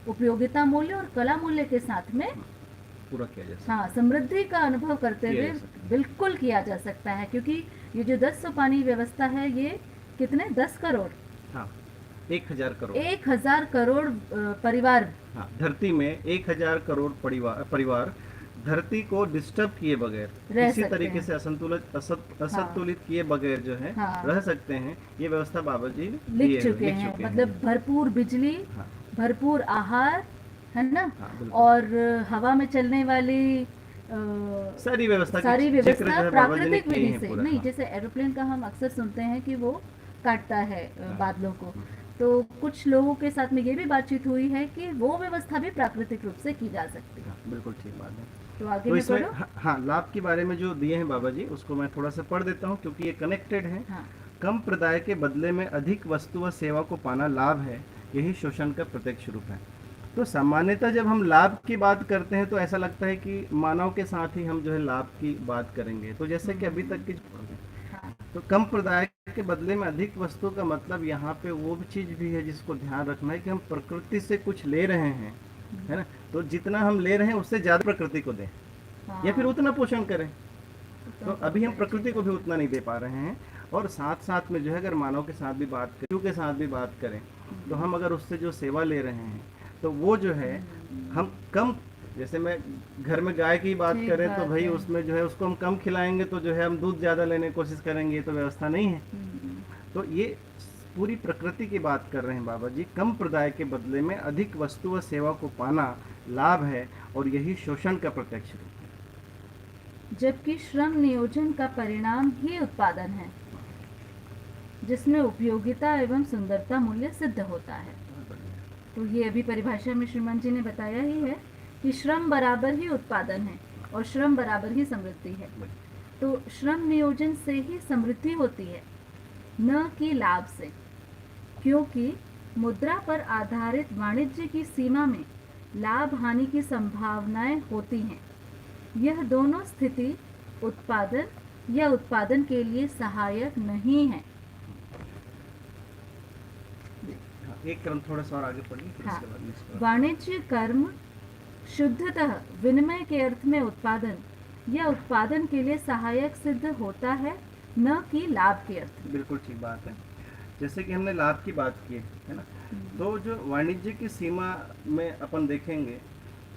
Speaker 1: उपयोगिता मूल्य और कला मूल्य के साथ में
Speaker 2: पूरा किया जा सकता
Speaker 1: हाँ समृद्धि का अनुभव करते
Speaker 2: किया
Speaker 1: हुए
Speaker 2: जा सकता है।
Speaker 1: बिल्कुल किया जा सकता है। क्योंकि ये जो 10 सोपानी व्यवस्था है, ये कितने 10 करोड़
Speaker 2: है। हाँ, 1000 करोड़।
Speaker 1: 1000 करोड़ परिवार
Speaker 2: हाँ, धरती में 1000 करोड़ परिवार धरती को डिस्टर्ब किए बगैर,
Speaker 1: रह
Speaker 2: किसी
Speaker 1: सकते
Speaker 2: तरीके
Speaker 1: हैं।
Speaker 2: से असंतुलित किए बगैर जो है
Speaker 1: हाँ।
Speaker 2: रह सकते हैं। ये व्यवस्था बाबा जी
Speaker 1: लिख चुके हैं। मतलब भरपूर बिजली,
Speaker 2: हाँ।
Speaker 1: भरपूर आहार, है ना,
Speaker 2: हाँ, बिल्कुल।
Speaker 1: और हवा में चलने वाली
Speaker 2: सारी व्यवस्था की
Speaker 1: सारी
Speaker 2: जिक्र
Speaker 1: व्यवस्था
Speaker 2: जो है बाबा जी ने
Speaker 1: प्राकृतिक
Speaker 2: किए
Speaker 1: विधि
Speaker 2: हैं
Speaker 1: से
Speaker 2: पूरा।
Speaker 1: नहीं।
Speaker 2: हाँ।
Speaker 1: जैसे एरोप्लेन का हम अक्सर सुनते हैं कि वो काटता है
Speaker 2: हाँ।
Speaker 1: बादलों को, तो कुछ लोगों के साथ में ये भी बातचीत हुई है कि वो व्यवस्था भी प्राकृतिक रूप से की जा सकती है।
Speaker 2: हाँ, बिल्कुल ठीक बात है।
Speaker 1: तो आगे
Speaker 2: तो
Speaker 1: में
Speaker 2: इसमें
Speaker 1: पढ़ो।
Speaker 2: हाँ, लाभ के बारे में जो दिए हैं बाबा जी, उसको मैं थोड़ा सा पढ़ देता हूँ, क्योंकि ये कनेक्टेड है।
Speaker 1: हाँ,
Speaker 2: कम प्रदाय के बदले में अधिक वस्तु व सेवा को पाना लाभ है, यही शोषण का प्रत्यक्ष रूप है। तो सामान्यतः जब हम लाभ की बात करते हैं तो ऐसा लगता है कि मानव के साथ ही हम जो है लाभ की बात करेंगे। तो जैसे कि अभी तक की
Speaker 1: हाँ,
Speaker 2: तो कम प्रदाय के बदले में अधिक वस्तु का मतलब यहाँ पे वो भी चीज भी है जिसको ध्यान रखना है कि हम प्रकृति से कुछ ले रहे हैं, है ना। तो जितना हम ले रहे हैं उससे ज्यादा प्रकृति को दें,
Speaker 1: हाँ,
Speaker 2: या फिर उतना पोषण करें।
Speaker 1: तो
Speaker 2: तो अभी हम प्रकृति को भी उतना नहीं दे पा रहे हैं। और साथ साथ में जो है अगर मानव के साथ भी बात करें, के साथ भी बात करें, तो हम अगर उससे जो सेवा ले रहे हैं तो वो जो है हम कम, जैसे मैं घर में गाय की बात
Speaker 1: ठीक
Speaker 2: करें तो
Speaker 1: बात
Speaker 2: भाई
Speaker 1: है।
Speaker 2: उसमें जो है उसको हम कम खिलाएंगे तो जो है हम दूध ज़्यादा लेने की कोशिश करेंगे, ये तो व्यवस्था नहीं है।
Speaker 1: हम्म,
Speaker 2: तो ये पूरी प्रकृति की बात कर रहे हैं बाबा जी। कम प्रदाय के बदले में अधिक वस्तु व सेवा को पाना लाभ है, और यही शोषण का प्रत्यक्ष रूप है।
Speaker 1: जबकि श्रम नियोजन का परिणाम ही उत्पादन है, जिसमें उपयोगिता एवं सुंदरता मूल्य सिद्ध होता है। तो ये अभी परिभाषा में श्रीमान जी ने बताया ही है कि श्रम बराबर ही उत्पादन है और श्रम बराबर ही समृद्धि है। तो श्रम नियोजन से ही समृद्धि होती है, न कि लाभ से। क्योंकि मुद्रा पर आधारित वाणिज्य की सीमा में लाभ हानि की संभावनाएं होती हैं। यह दोनों स्थिति उत्पादन या उत्पादन के लिए सहायक नहीं है।
Speaker 2: हाँ, एक क्रम थोड़ा सा और आगे पढ़िए, फिर
Speaker 1: हाँ,
Speaker 2: उसके बाद next पर।
Speaker 1: वाणिज्य कर्म शुद्धतः विनिमय के अर्थ में उत्पादन या उत्पादन के लिए सहायक सिद्ध होता है, न कि लाभ के अर्थ में।
Speaker 2: बिल्कुल ठीक बात है। जैसे कि हमने लाभ की बात की है ना, तो जो वाणिज्य की सीमा में अपन देखेंगे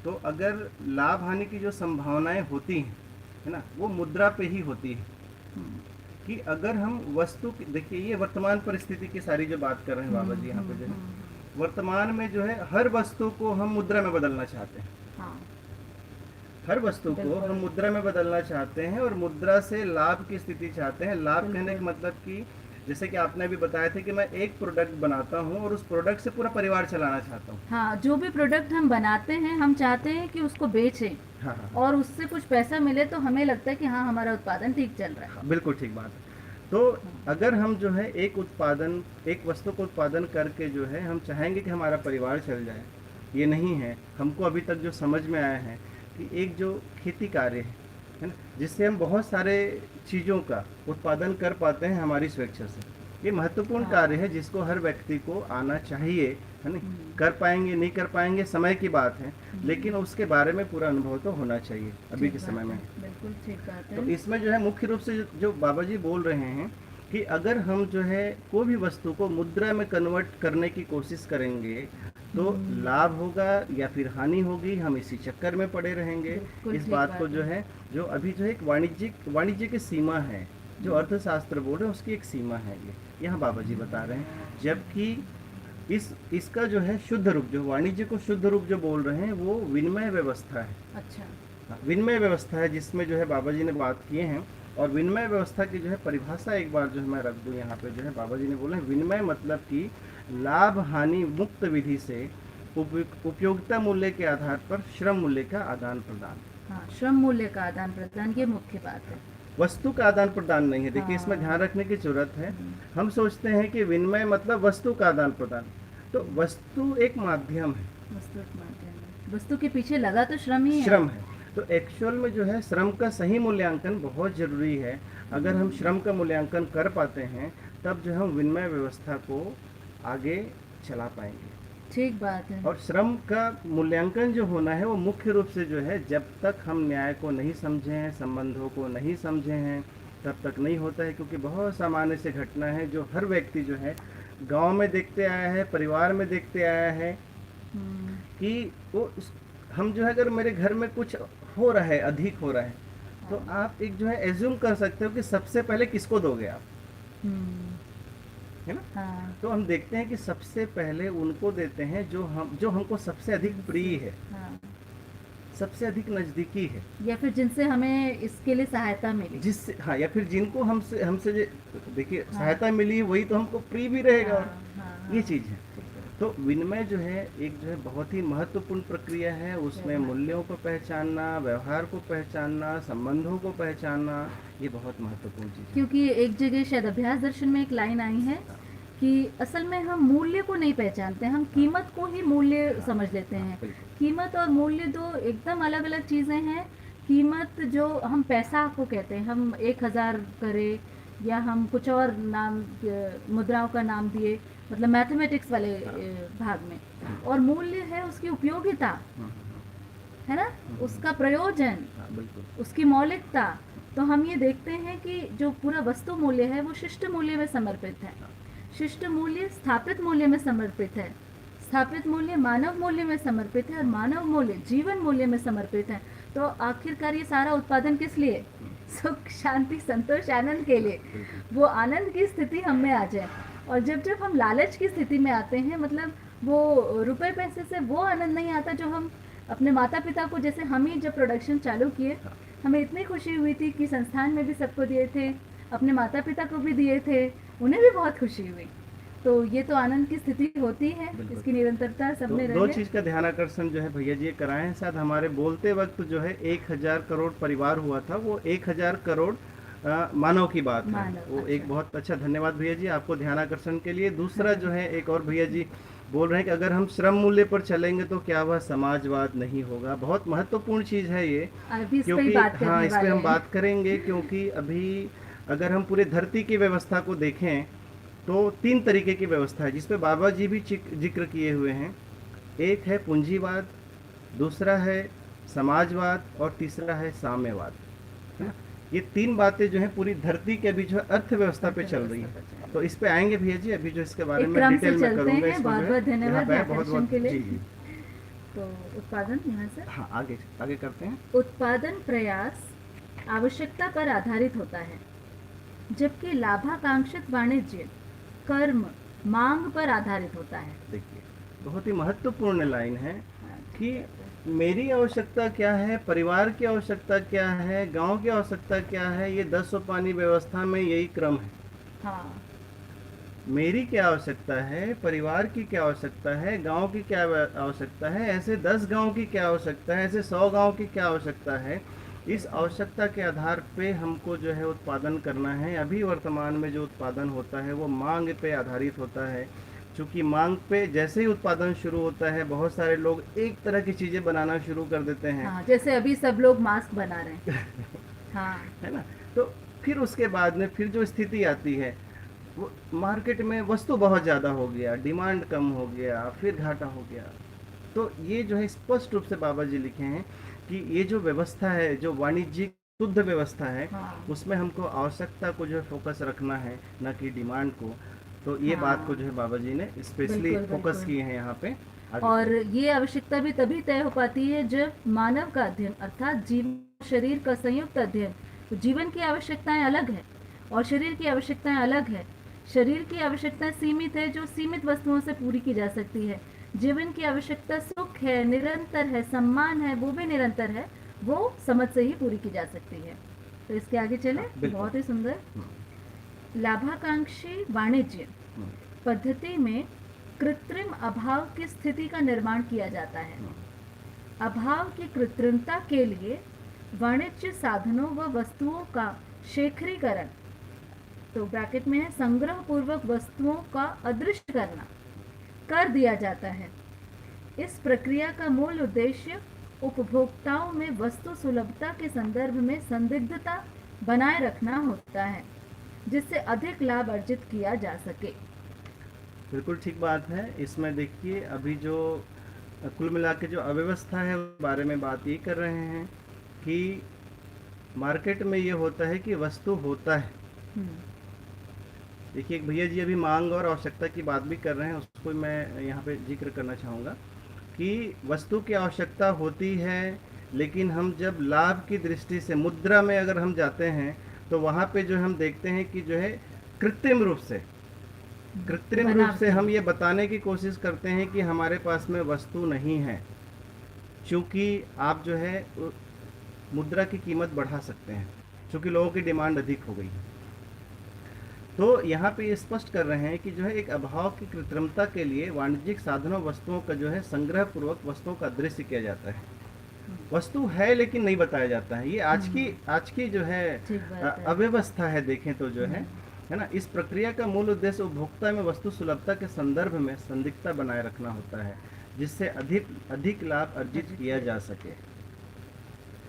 Speaker 2: तो अगर लाभ हानि की जो संभावनाएं होती हैं, है ना, वो मुद्रा पे ही होती है। कि अगर हम वस्तु देखिए, ये वर्तमान परिस्थिति की सारी जो बात कर रहे हैं बाबा जी यहाँ पे जो है, वर्तमान में जो है हर वस्तु को हम मुद्रा में बदलना चाहते हैं।
Speaker 1: हाँ,
Speaker 2: हर वस्तु को
Speaker 1: बिल्कुल।
Speaker 2: हम मुद्रा में बदलना चाहते हैं और मुद्रा से लाभ की स्थिति चाहते हैं। लाभ कहने का
Speaker 1: बिल्कुल।
Speaker 2: मतलब कि जैसे कि आपने अभी बताया था कि मैं एक प्रोडक्ट बनाता हूँ और उस प्रोडक्ट से पूरा परिवार चलाना चाहता हूँ।
Speaker 1: हाँ, जो भी प्रोडक्ट हम बनाते हैं हम चाहते हैं कि उसको बेचें
Speaker 2: हाँ,
Speaker 1: और उससे कुछ पैसा मिले तो हमें लगता है कि हाँ हमारा उत्पादन ठीक चल रहा है।
Speaker 2: बिल्कुल ठीक बात है। तो अगर हम जो है एक वस्तु को उत्पादन करके जो है हम चाहेंगे कि हमारा परिवार चल जाए, ये नहीं है। हमको अभी तक जो समझ में आया है कि एक जो खेती कार्य है ना, जिससे हम बहुत सारे चीज़ों का उत्पादन कर पाते हैं हमारी स्वेच्छा से, ये महत्वपूर्ण
Speaker 1: हाँ।
Speaker 2: कार्य है जिसको हर व्यक्ति को आना चाहिए, है ना। कर पाएंगे नहीं कर पाएंगे समय की बात है, लेकिन उसके बारे में पूरा अनुभव तो होना चाहिए अभी
Speaker 1: ठीक
Speaker 2: के
Speaker 1: बात
Speaker 2: समय में।
Speaker 1: है, बिल्कुल ठीक बात
Speaker 2: तो
Speaker 1: है।
Speaker 2: इसमें जो है मुख्य रूप से जो बाबा जी बोल रहे हैं कि अगर हम जो है कोई भी वस्तु को मुद्रा में कन्वर्ट करने की कोशिश करेंगे तो लाभ होगा या फिर हानि होगी, हम इसी चक्कर में पड़े रहेंगे।
Speaker 1: बिल्कुल
Speaker 2: इस
Speaker 1: ठीक
Speaker 2: बात
Speaker 1: बात
Speaker 2: को जो है जो अभी जो एक वाणिज्य की सीमा है, जो अर्थशास्त्र बोल रहे हैं उसकी एक सीमा है, ये यहाँ बाबा जी बता रहे हैं। जबकि इसका जो है शुद्ध रूप, जो वाणिज्य को शुद्ध रूप जो बोल रहे हैं वो विनिमय व्यवस्था है।
Speaker 1: अच्छा।
Speaker 2: हाँ, विनिमय व्यवस्था है जिसमें जो है बाबा जी ने बात किए हैं। और विनिमय व्यवस्था की जो है परिभाषा एक बार जो है मैं रख दूं यहाँ पे, जो है बाबा जी ने बोले हैं, विनिमय मतलब कि लाभ हानि मुक्त विधि से उपयोगिता मूल्य के आधार पर श्रम मूल्य का आदान प्रदान।
Speaker 1: हाँ, श्रम मूल्य का आदान प्रदान, ये मुख्य बात है।
Speaker 2: वस्तु का आदान प्रदान नहीं है। देखिए इसमें
Speaker 1: हाँ।
Speaker 2: ध्यान रखने की जरूरत है। हम सोचते हैं कि विनिमय मतलब वस्तु का आदान प्रदान, तो वस्तु एक माध्यम है,
Speaker 1: वस्तु के माध्यम में, वस्तु के पीछे लगा तो श्रम ही है।
Speaker 2: श्रम है। तो एक्चुअल में जो है श्रम का सही मूल्यांकन बहुत जरूरी है। अगर हम श्रम का मूल्यांकन कर पाते हैं तब जो है हम विनिमय व्यवस्था को आगे चला पाएंगे।
Speaker 1: ठीक बात है।
Speaker 2: और श्रम का मूल्यांकन जो होना है वो मुख्य रूप से जो है जब तक हम न्याय को नहीं समझे हैं, संबंधों को नहीं समझे हैं, तब तक नहीं होता है। क्योंकि बहुत सामान्य से घटना है जो हर व्यक्ति जो है गांव में देखते आया है, परिवार में देखते आया है कि वो हम जो है अगर मेरे घर में कुछ हो रहा है, अधिक हो रहा है, तो आप एक जो है एज्यूम कर सकते हो कि सबसे पहले किसको दोगे आप, है ना।
Speaker 1: हाँ।
Speaker 2: तो हम देखते हैं कि सबसे पहले उनको देते हैं जो हमको सबसे अधिक प्रिय है,
Speaker 1: हाँ।
Speaker 2: सबसे अधिक नजदीकी है,
Speaker 1: या फिर जिनसे हमें इसके लिए सहायता मिली।
Speaker 2: जिससे हाँ, या फिर जिनको हमसे देखिए सहायता मिली वही तो हमको प्रिय भी रहेगा।
Speaker 1: हाँ,
Speaker 2: और
Speaker 1: हाँ,
Speaker 2: ये
Speaker 1: हाँ।
Speaker 2: चीज है। तो विनिमय जो है एक जो है बहुत ही महत्वपूर्ण प्रक्रिया है। उसमें मूल्यों को पहचानना, व्यवहार को पहचानना, संबंधों को पहचानना, ये बहुत महत्वपूर्ण चीज है।
Speaker 1: क्योंकि एक जगह शायद अभ्यास दर्शन में एक लाइन आई है कि असल में हम मूल्य को नहीं पहचानते, हम कीमत को ही मूल्य समझ लेते हैं। कीमत और मूल्य दो एकदम अलग अलग चीज़ें हैं। कीमत जो हम पैसा को कहते हैं, हम 1000 करें या हम कुछ और नाम मुद्राओं का नाम दिए, मतलब मैथमेटिक्स वाले भाग में। और मूल्य है उसकी उपयोगिता, है ना, उसका प्रयोजन, उसकी मौलिकता। तो हम ये देखते हैं कि जो पूरा वस्तु मूल्य है वो शिष्ट मूल्य में समर्पित है, शिष्ट मूल्य स्थापित मूल्य में समर्पित है, स्थापित मूल्य मानव मूल्य में समर्पित है, और मानव मूल्य जीवन मूल्य में समर्पित है। तो आखिरकार ये सारा उत्पादन किस लिए? सुख शांति संतोष आनंद के लिए। वो आनंद की स्थिति हम में आ जाए। और जब जब हम लालच की स्थिति में आते हैं, मतलब वो रुपए पैसे से वो आनंद नहीं आता जो हम अपने माता पिता को, जैसे हम ही जब प्रोडक्शन चालू किए हमें इतनी खुशी हुई थी कि संस्थान में भी सबको दिए थे, अपने माता पिता को भी दिए थे, उन्हें भी बहुत खुशी हुई। तो ये तो आनंद की स्थिति होती है, इसकी निरंतरता सब में रहे।
Speaker 2: दो चीज का ध्यान आकर्षण जो है भैया जी कराए हैं। शायद हमारे बोलते वक्त जो है 1000 करोड़ परिवार हुआ था, वो 1000 करोड़ मानव की बात है। वो
Speaker 1: अच्छा।
Speaker 2: एक बहुत अच्छा धन्यवाद भैया जी आपको ध्यान आकर्षण के लिए। दूसरा जो है एक और भैया जी बोल रहे हैं कि अगर हम श्रम मूल्य पर चलेंगे तो क्या वह समाजवाद नहीं होगा। बहुत महत्वपूर्ण चीज है ये, क्योंकि हाँ इस पे हम बात करेंगे। क्योंकि अभी अगर हम पूरे धरती की व्यवस्था को देखें तो 3 तरीके की व्यवस्था है जिसपे बाबा जी भी जिक्र किए हुए हैं। एक है पूंजीवाद, दूसरा है समाजवाद और तीसरा है साम्यवाद। ये 3 बातें जो है पूरी धरती के अभी जो अर्थव्यवस्था पे चल रही है। तो इस पे आएंगे भैया जी, अभी जो इसके बारे में डिटेल में करूंगा।
Speaker 1: इसमें बहुत धन्यवाद बहुत के लिए।
Speaker 2: जी।
Speaker 1: तो उत्पादन यहाँ से
Speaker 2: हाँ आगे करते हैं।
Speaker 1: उत्पादन प्रयास आवश्यकता पर आधारित होता है, जबकि लाभाकांक्षित वाणिज्य कर्म मांग पर आधारित होता है।
Speaker 2: देखिए बहुत ही महत्वपूर्ण लाइन है कि मेरी आवश्यकता क्या है, परिवार की आवश्यकता क्या है, गांव की आवश्यकता क्या है। ये 10 सोपानी व्यवस्था में यही क्रम है।
Speaker 1: हाँ।
Speaker 2: मेरी क्या आवश्यकता है, परिवार की क्या आवश्यकता है, गांव की क्या आवश्यकता है, ऐसे 10 गांव की क्या आवश्यकता है, ऐसे 100 गांव की क्या आवश्यकता है। इस आवश्यकता के आधार पे हमको जो है उत्पादन करना है। अभी वर्तमान में जो उत्पादन होता है वो मांग पे आधारित होता है। चूंकि मांग पे जैसे ही उत्पादन शुरू होता है, बहुत सारे लोग एक तरह की चीजें बनाना शुरू कर देते हैं।
Speaker 1: हाँ, जैसे अभी सब लोग मास्क बना रहे हैं। हाँ,
Speaker 2: है ना। तो फिर उसके बाद में फिर जो स्थिति आती है, वो मार्केट में वस्तु बहुत ज़्यादा हो गया, डिमांड कम हो गया, फिर घाटा हो गया। तो ये जो है स्पष्ट रूप से बाबा जी लिखे हैं कि ये जो व्यवस्था है, जो वाणिज्यिक शुद्ध व्यवस्था है,
Speaker 1: हाँ,
Speaker 2: उसमें हमको आवश्यकता को जो है फोकस रखना है, न कि डिमांड को। तो ये बात को जो है बाबा जी ने स्पेशली
Speaker 1: बिल्कुल,
Speaker 2: फोकस
Speaker 1: बिल्कुल।
Speaker 2: किए हैं यहाँ पे। आगे
Speaker 1: और
Speaker 2: बढ़िए।
Speaker 1: ये आवश्यकता भी तभी तय हो पाती है जब मानव का अध्ययन अर्थात जीव शरीर का संयुक्त अध्ययन। तो जीवन की आवश्यकताएं अलग है और शरीर की आवश्यकताएं अलग है। शरीर की आवश्यकताएं सीमित है, जो सीमित वस्तुओं से पूरी की जा सकती है। जीवन की आवश्यकता सुख है, निरंतर है, सम्मान है, वो भी निरंतर है, वो समझ से ही पूरी की जा सकती है। तो इसके आगे चले।
Speaker 2: हाँ, बिल्कुल।
Speaker 1: बहुत ही सुंदर।
Speaker 2: हम्म,
Speaker 1: लाभाकांक्षी वाणिज्य
Speaker 2: हम्म,
Speaker 1: पद्धति में कृत्रिम अभाव की स्थिति का निर्माण किया जाता है।
Speaker 2: हम्म,
Speaker 1: अभाव की कृत्रिमता के लिए वाणिज्य साधनों व वस्तुओं का शेखरीकरण, तो ब्रैकेट में है संग्रह पूर्वक वस्तुओं का अदृश्य करना, कर दिया जाता है। इस प्रक्रिया का मूल उद्देश्य उपभोक्ताओं में वस्तु सुलभता के संदर्भ में संदिग्धता बनाए रखना होता है, जिससे अधिक लाभ अर्जित किया जा सके।
Speaker 2: बिल्कुल ठीक बात है। इसमें देखिए अभी जो कुल मिला के जो अव्यवस्था है उस बारे में बात ये कर रहे हैं कि मार्केट में ये होता है कि वस्तु होता है।
Speaker 1: हम्म,
Speaker 2: देखिए एक भैया जी अभी मांग और आवश्यकता की बात भी कर रहे हैं, उसको मैं यहाँ पे जिक्र करना चाहूँगा कि वस्तु की आवश्यकता होती है, लेकिन हम जब लाभ की दृष्टि से मुद्रा में अगर हम जाते हैं तो वहाँ पे जो हम देखते हैं कि जो है कृत्रिम रूप से
Speaker 1: बनावटी।
Speaker 2: हम ये बताने की कोशिश करते हैं कि हमारे पास में वस्तु नहीं है, क्योंकि आप जो है मुद्रा की कीमत बढ़ा सकते हैं, क्योंकि लोगों की डिमांड अधिक हो गई है। तो यहाँ पे ये स्पष्ट कर रहे हैं कि जो है एक अभाव की कृत्रिमता के लिए वाणिज्यिक साधनों वस्तुओं का जो है संग्रह पूर्वक वस्तुओं का दृश्य किया जाता है। वस्तु है लेकिन नहीं बताया जाता है। ये आज की जो है
Speaker 1: ठीक बात है।
Speaker 2: अव्यवस्था है, देखें तो जो है ना। इस प्रक्रिया का मूल उद्देश्य उपभोक्ता में वस्तु सुलभता के संदर्भ में संदिग्धता बनाए रखना होता है, जिससे अधिक अधिक लाभ अर्जित किया जा सके।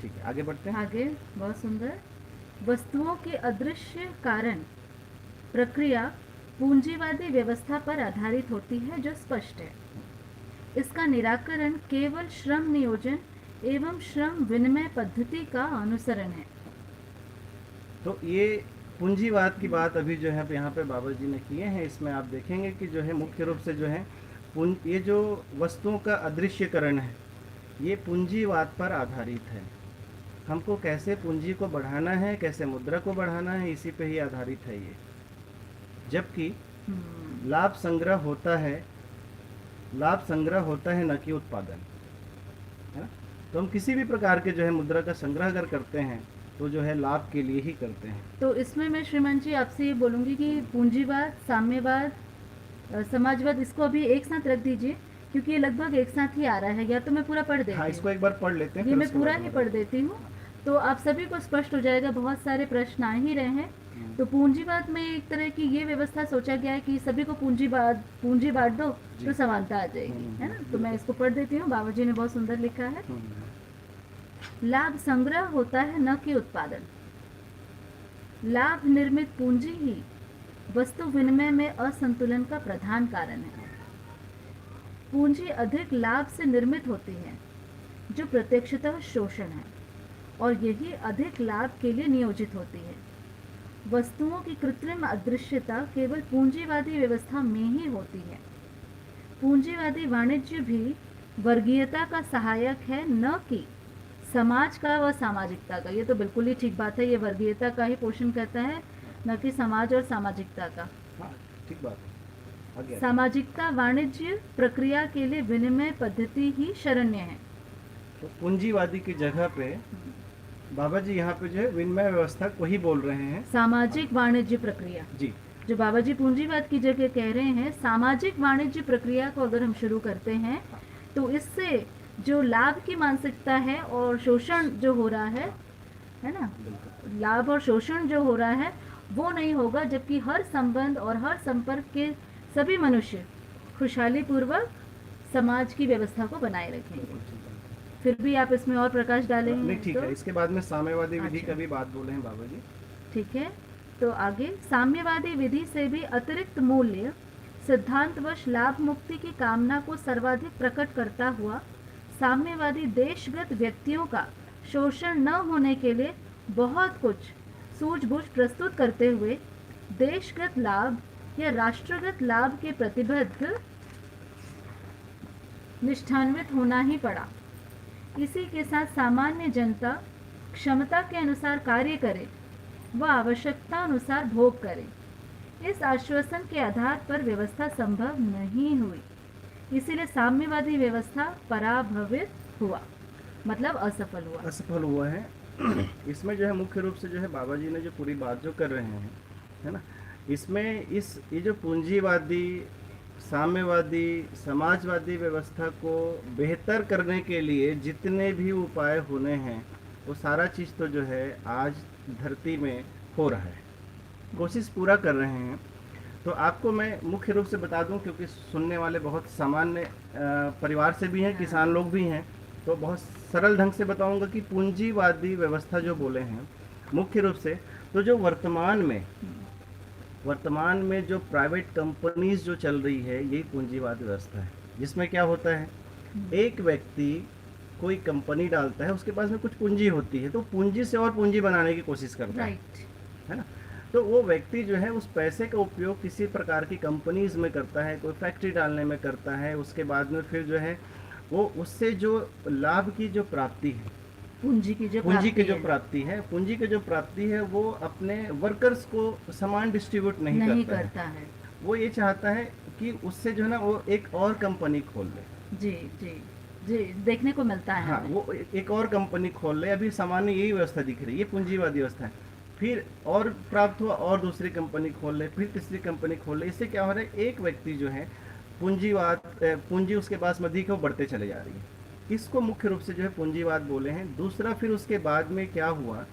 Speaker 2: ठीक है, आगे बढ़ते हैं।
Speaker 1: आगे बहुत सुंदर। वस्तुओं के अदृश्य कारण प्रक्रिया पूंजीवादी व्यवस्था पर आधारित होती है, जो स्पष्ट है। इसका निराकरण केवल श्रम नियोजन एवं श्रम विनिमय पद्धति का अनुसरण है।
Speaker 2: तो ये पूंजीवाद की बात अभी जो है यहाँ पे बाबा जी ने किए हैं। इसमें आप देखेंगे कि जो है मुख्य रूप से जो है ये जो वस्तुओं का अदृश्यकरण है, ये पूंजीवाद पर आधारित है। हमको कैसे पूंजी को बढ़ाना है, कैसे मुद्रा को बढ़ाना है, इसी पे ही आधारित है ये। जबकि लाभ संग्रह होता है न कि उत्पादन, है ना। तो हम किसी भी प्रकार के जो है मुद्रा का संग्रह अगर करते हैं तो जो है लाभ के लिए ही करते हैं।
Speaker 1: तो इसमें मैं श्रीमान जी आपसे ये बोलूँगी कि पूंजीवाद, साम्यवाद, समाजवाद, इसको अभी एक साथ रख दीजिए, क्योंकि ये लगभग एक साथ ही आ रहा है। या तो मैं पूरा पढ़ देती
Speaker 2: हाँ,
Speaker 1: हूँ।
Speaker 2: इसको एक बार पढ़ लेते हैं,
Speaker 1: ये
Speaker 2: फिर
Speaker 1: मैं
Speaker 2: उसके
Speaker 1: पूरा
Speaker 2: बाद
Speaker 1: ही
Speaker 2: में
Speaker 1: पढ़ देती हूँ, तो आप सभी को स्पष्ट हो जाएगा। बहुत सारे प्रश्न आ ही रहे हैं। तो पूंजीवाद में एक तरह की ये व्यवस्था सोचा गया है कि सभी को पूंजी बांट दो तो समानता आ जाएगी, है ना। तो मैं इसको पढ़ देती हूँ। बाबा जी ने बहुत सुंदर लिखा है। लाभ संग्रह होता है, न कि उत्पादन। लाभ निर्मित पूंजी ही वस्तु विनिमय में असंतुलन का प्रधान कारण है। पूंजी अधिक लाभ से निर्मित होती है, जो प्रत्यक्षतः शोषण है, और यही अधिक लाभ के लिए नियोजित होती है। वस्तुओं की कृत्रिम अदृश्यता केवल पूंजीवादी व्यवस्था में ही होती है। पूंजीवादी वाणिज्य भी वर्गीयता का सहायक है, न कि समाज का व सामाजिकता का। ये तो बिल्कुल ही ठीक बात है। ये वर्गीयता का ही पोषण करता है, न कि समाज और सामाजिकता का।
Speaker 2: हाँ, ठीक बात है। आगे
Speaker 1: सामाजिकता वाणिज्य प्रक्रिया के लिए विनिमय पद्धति ही शरण्य है।
Speaker 2: तो पूंजीवादी की जगह पे बाबा जी यहाँ पे जो है विनिमय व्यवस्था को ही बोल रहे हैं।
Speaker 1: सामाजिक वाणिज्य प्रक्रिया
Speaker 2: जी,
Speaker 1: जो बाबा जी पूंजीवाद की जगह कह रहे हैं, सामाजिक वाणिज्य प्रक्रिया को अगर हम शुरू करते हैं तो इससे जो लाभ की मानसिकता है और शोषण जो हो रहा है, है ना।
Speaker 2: बिल्कुल।
Speaker 1: लाभ और शोषण जो हो रहा है वो नहीं होगा, जबकि हर संबंध और हर संपर्क के सभी मनुष्य खुशहाली पूर्वक समाज की व्यवस्था को बनाए रखेंगे।
Speaker 2: बिल्कुल ठीक है।
Speaker 1: फिर भी आप इसमें और प्रकाश
Speaker 2: नहीं
Speaker 1: डालेंगे
Speaker 2: ठीक
Speaker 1: तो
Speaker 2: है, इसके बाद में साम्यवादी विधि
Speaker 1: अच्छा।
Speaker 2: का भी बात बोले हैं बाबा जी।
Speaker 1: ठीक है। तो आगे साम्यवादी विधि से भी अतिरिक्त मूल्य सिद्धांतवश लाभ मुक्ति की कामना को सर्वाधिक प्रकट करता हुआ साम्यवादी देशगत व्यक्तियों का शोषण न होने के लिए बहुत कुछ सूझबूझ प्रस्तुत करते हुए देशगत लाभ या राष्ट्रगत लाभ के प्रतिबद्ध निष्ठान्वित होना ही पड़ा। इसी के साथ सामान्य जनता क्षमता के अनुसार कार्य करे व आवश्यकता अनुसार भोग करे, इस आश्वासन के आधार पर व्यवस्था संभव नहीं हुई। इसीलिए साम्यवादी व्यवस्था पराभवित हुआ, मतलब असफल हुआ।
Speaker 2: असफल हुआ है। इसमें जो है मुख्य रूप से जो है बाबा जी ने जो पूरी बात जो कर रहे हैं, है ना, इसमें ये जो पूंजीवादी, साम्यवादी, समाजवादी व्यवस्था को बेहतर करने के लिए जितने भी उपाय होने हैं वो सारा चीज़ तो जो है आज धरती में हो रहा है, कोशिश पूरा कर रहे हैं। तो आपको मैं मुख्य रूप से बता दूं, क्योंकि सुनने वाले बहुत सामान्य परिवार से भी हैं, किसान लोग भी हैं, तो बहुत सरल ढंग से बताऊंगा कि पूंजीवादी व्यवस्था जो बोले हैं मुख्य रूप से, तो जो वर्तमान में जो प्राइवेट कंपनीज जो चल रही है यही पूंजीवाद व्यवस्था है, जिसमें क्या होता है, एक व्यक्ति कोई कंपनी डालता है, उसके पास में कुछ पूंजी होती है, तो पूंजी से और पूंजी बनाने की कोशिश करता है ना। तो वो व्यक्ति जो है उस पैसे का उपयोग किसी प्रकार की कंपनीज में करता है, कोई फैक्ट्री डालने में करता है, उसके बाद में फिर जो है वो उससे जो लाभ की जो प्राप्ति है, पूंजी की जो प्राप्ति है वो अपने वर्कर्स को समान डिस्ट्रीब्यूट नहीं करता है। वो ये चाहता है कि उससे जो है ना वो एक और कंपनी खोल ले।
Speaker 1: जी जी जी, देखने को मिलता है।
Speaker 2: हाँ, वो एक और कंपनी खोल ले। अभी सामान्य यही व्यवस्था दिख रही है, ये पूंजीवादी व्यवस्था है। फिर और प्राप्त हुआ और दूसरी कंपनी खोल ले, फिर तीसरी कंपनी खोल ले। इससे क्या हो रहा है, एक व्यक्ति जो है पूंजी उसके पास में अधिक है, वो बढ़ते चले जा रही है। इसको मुख्य रूप से जो है पूंजीवाद बोले हैं। दूसरा फिर उसके बाद में क्या हुआ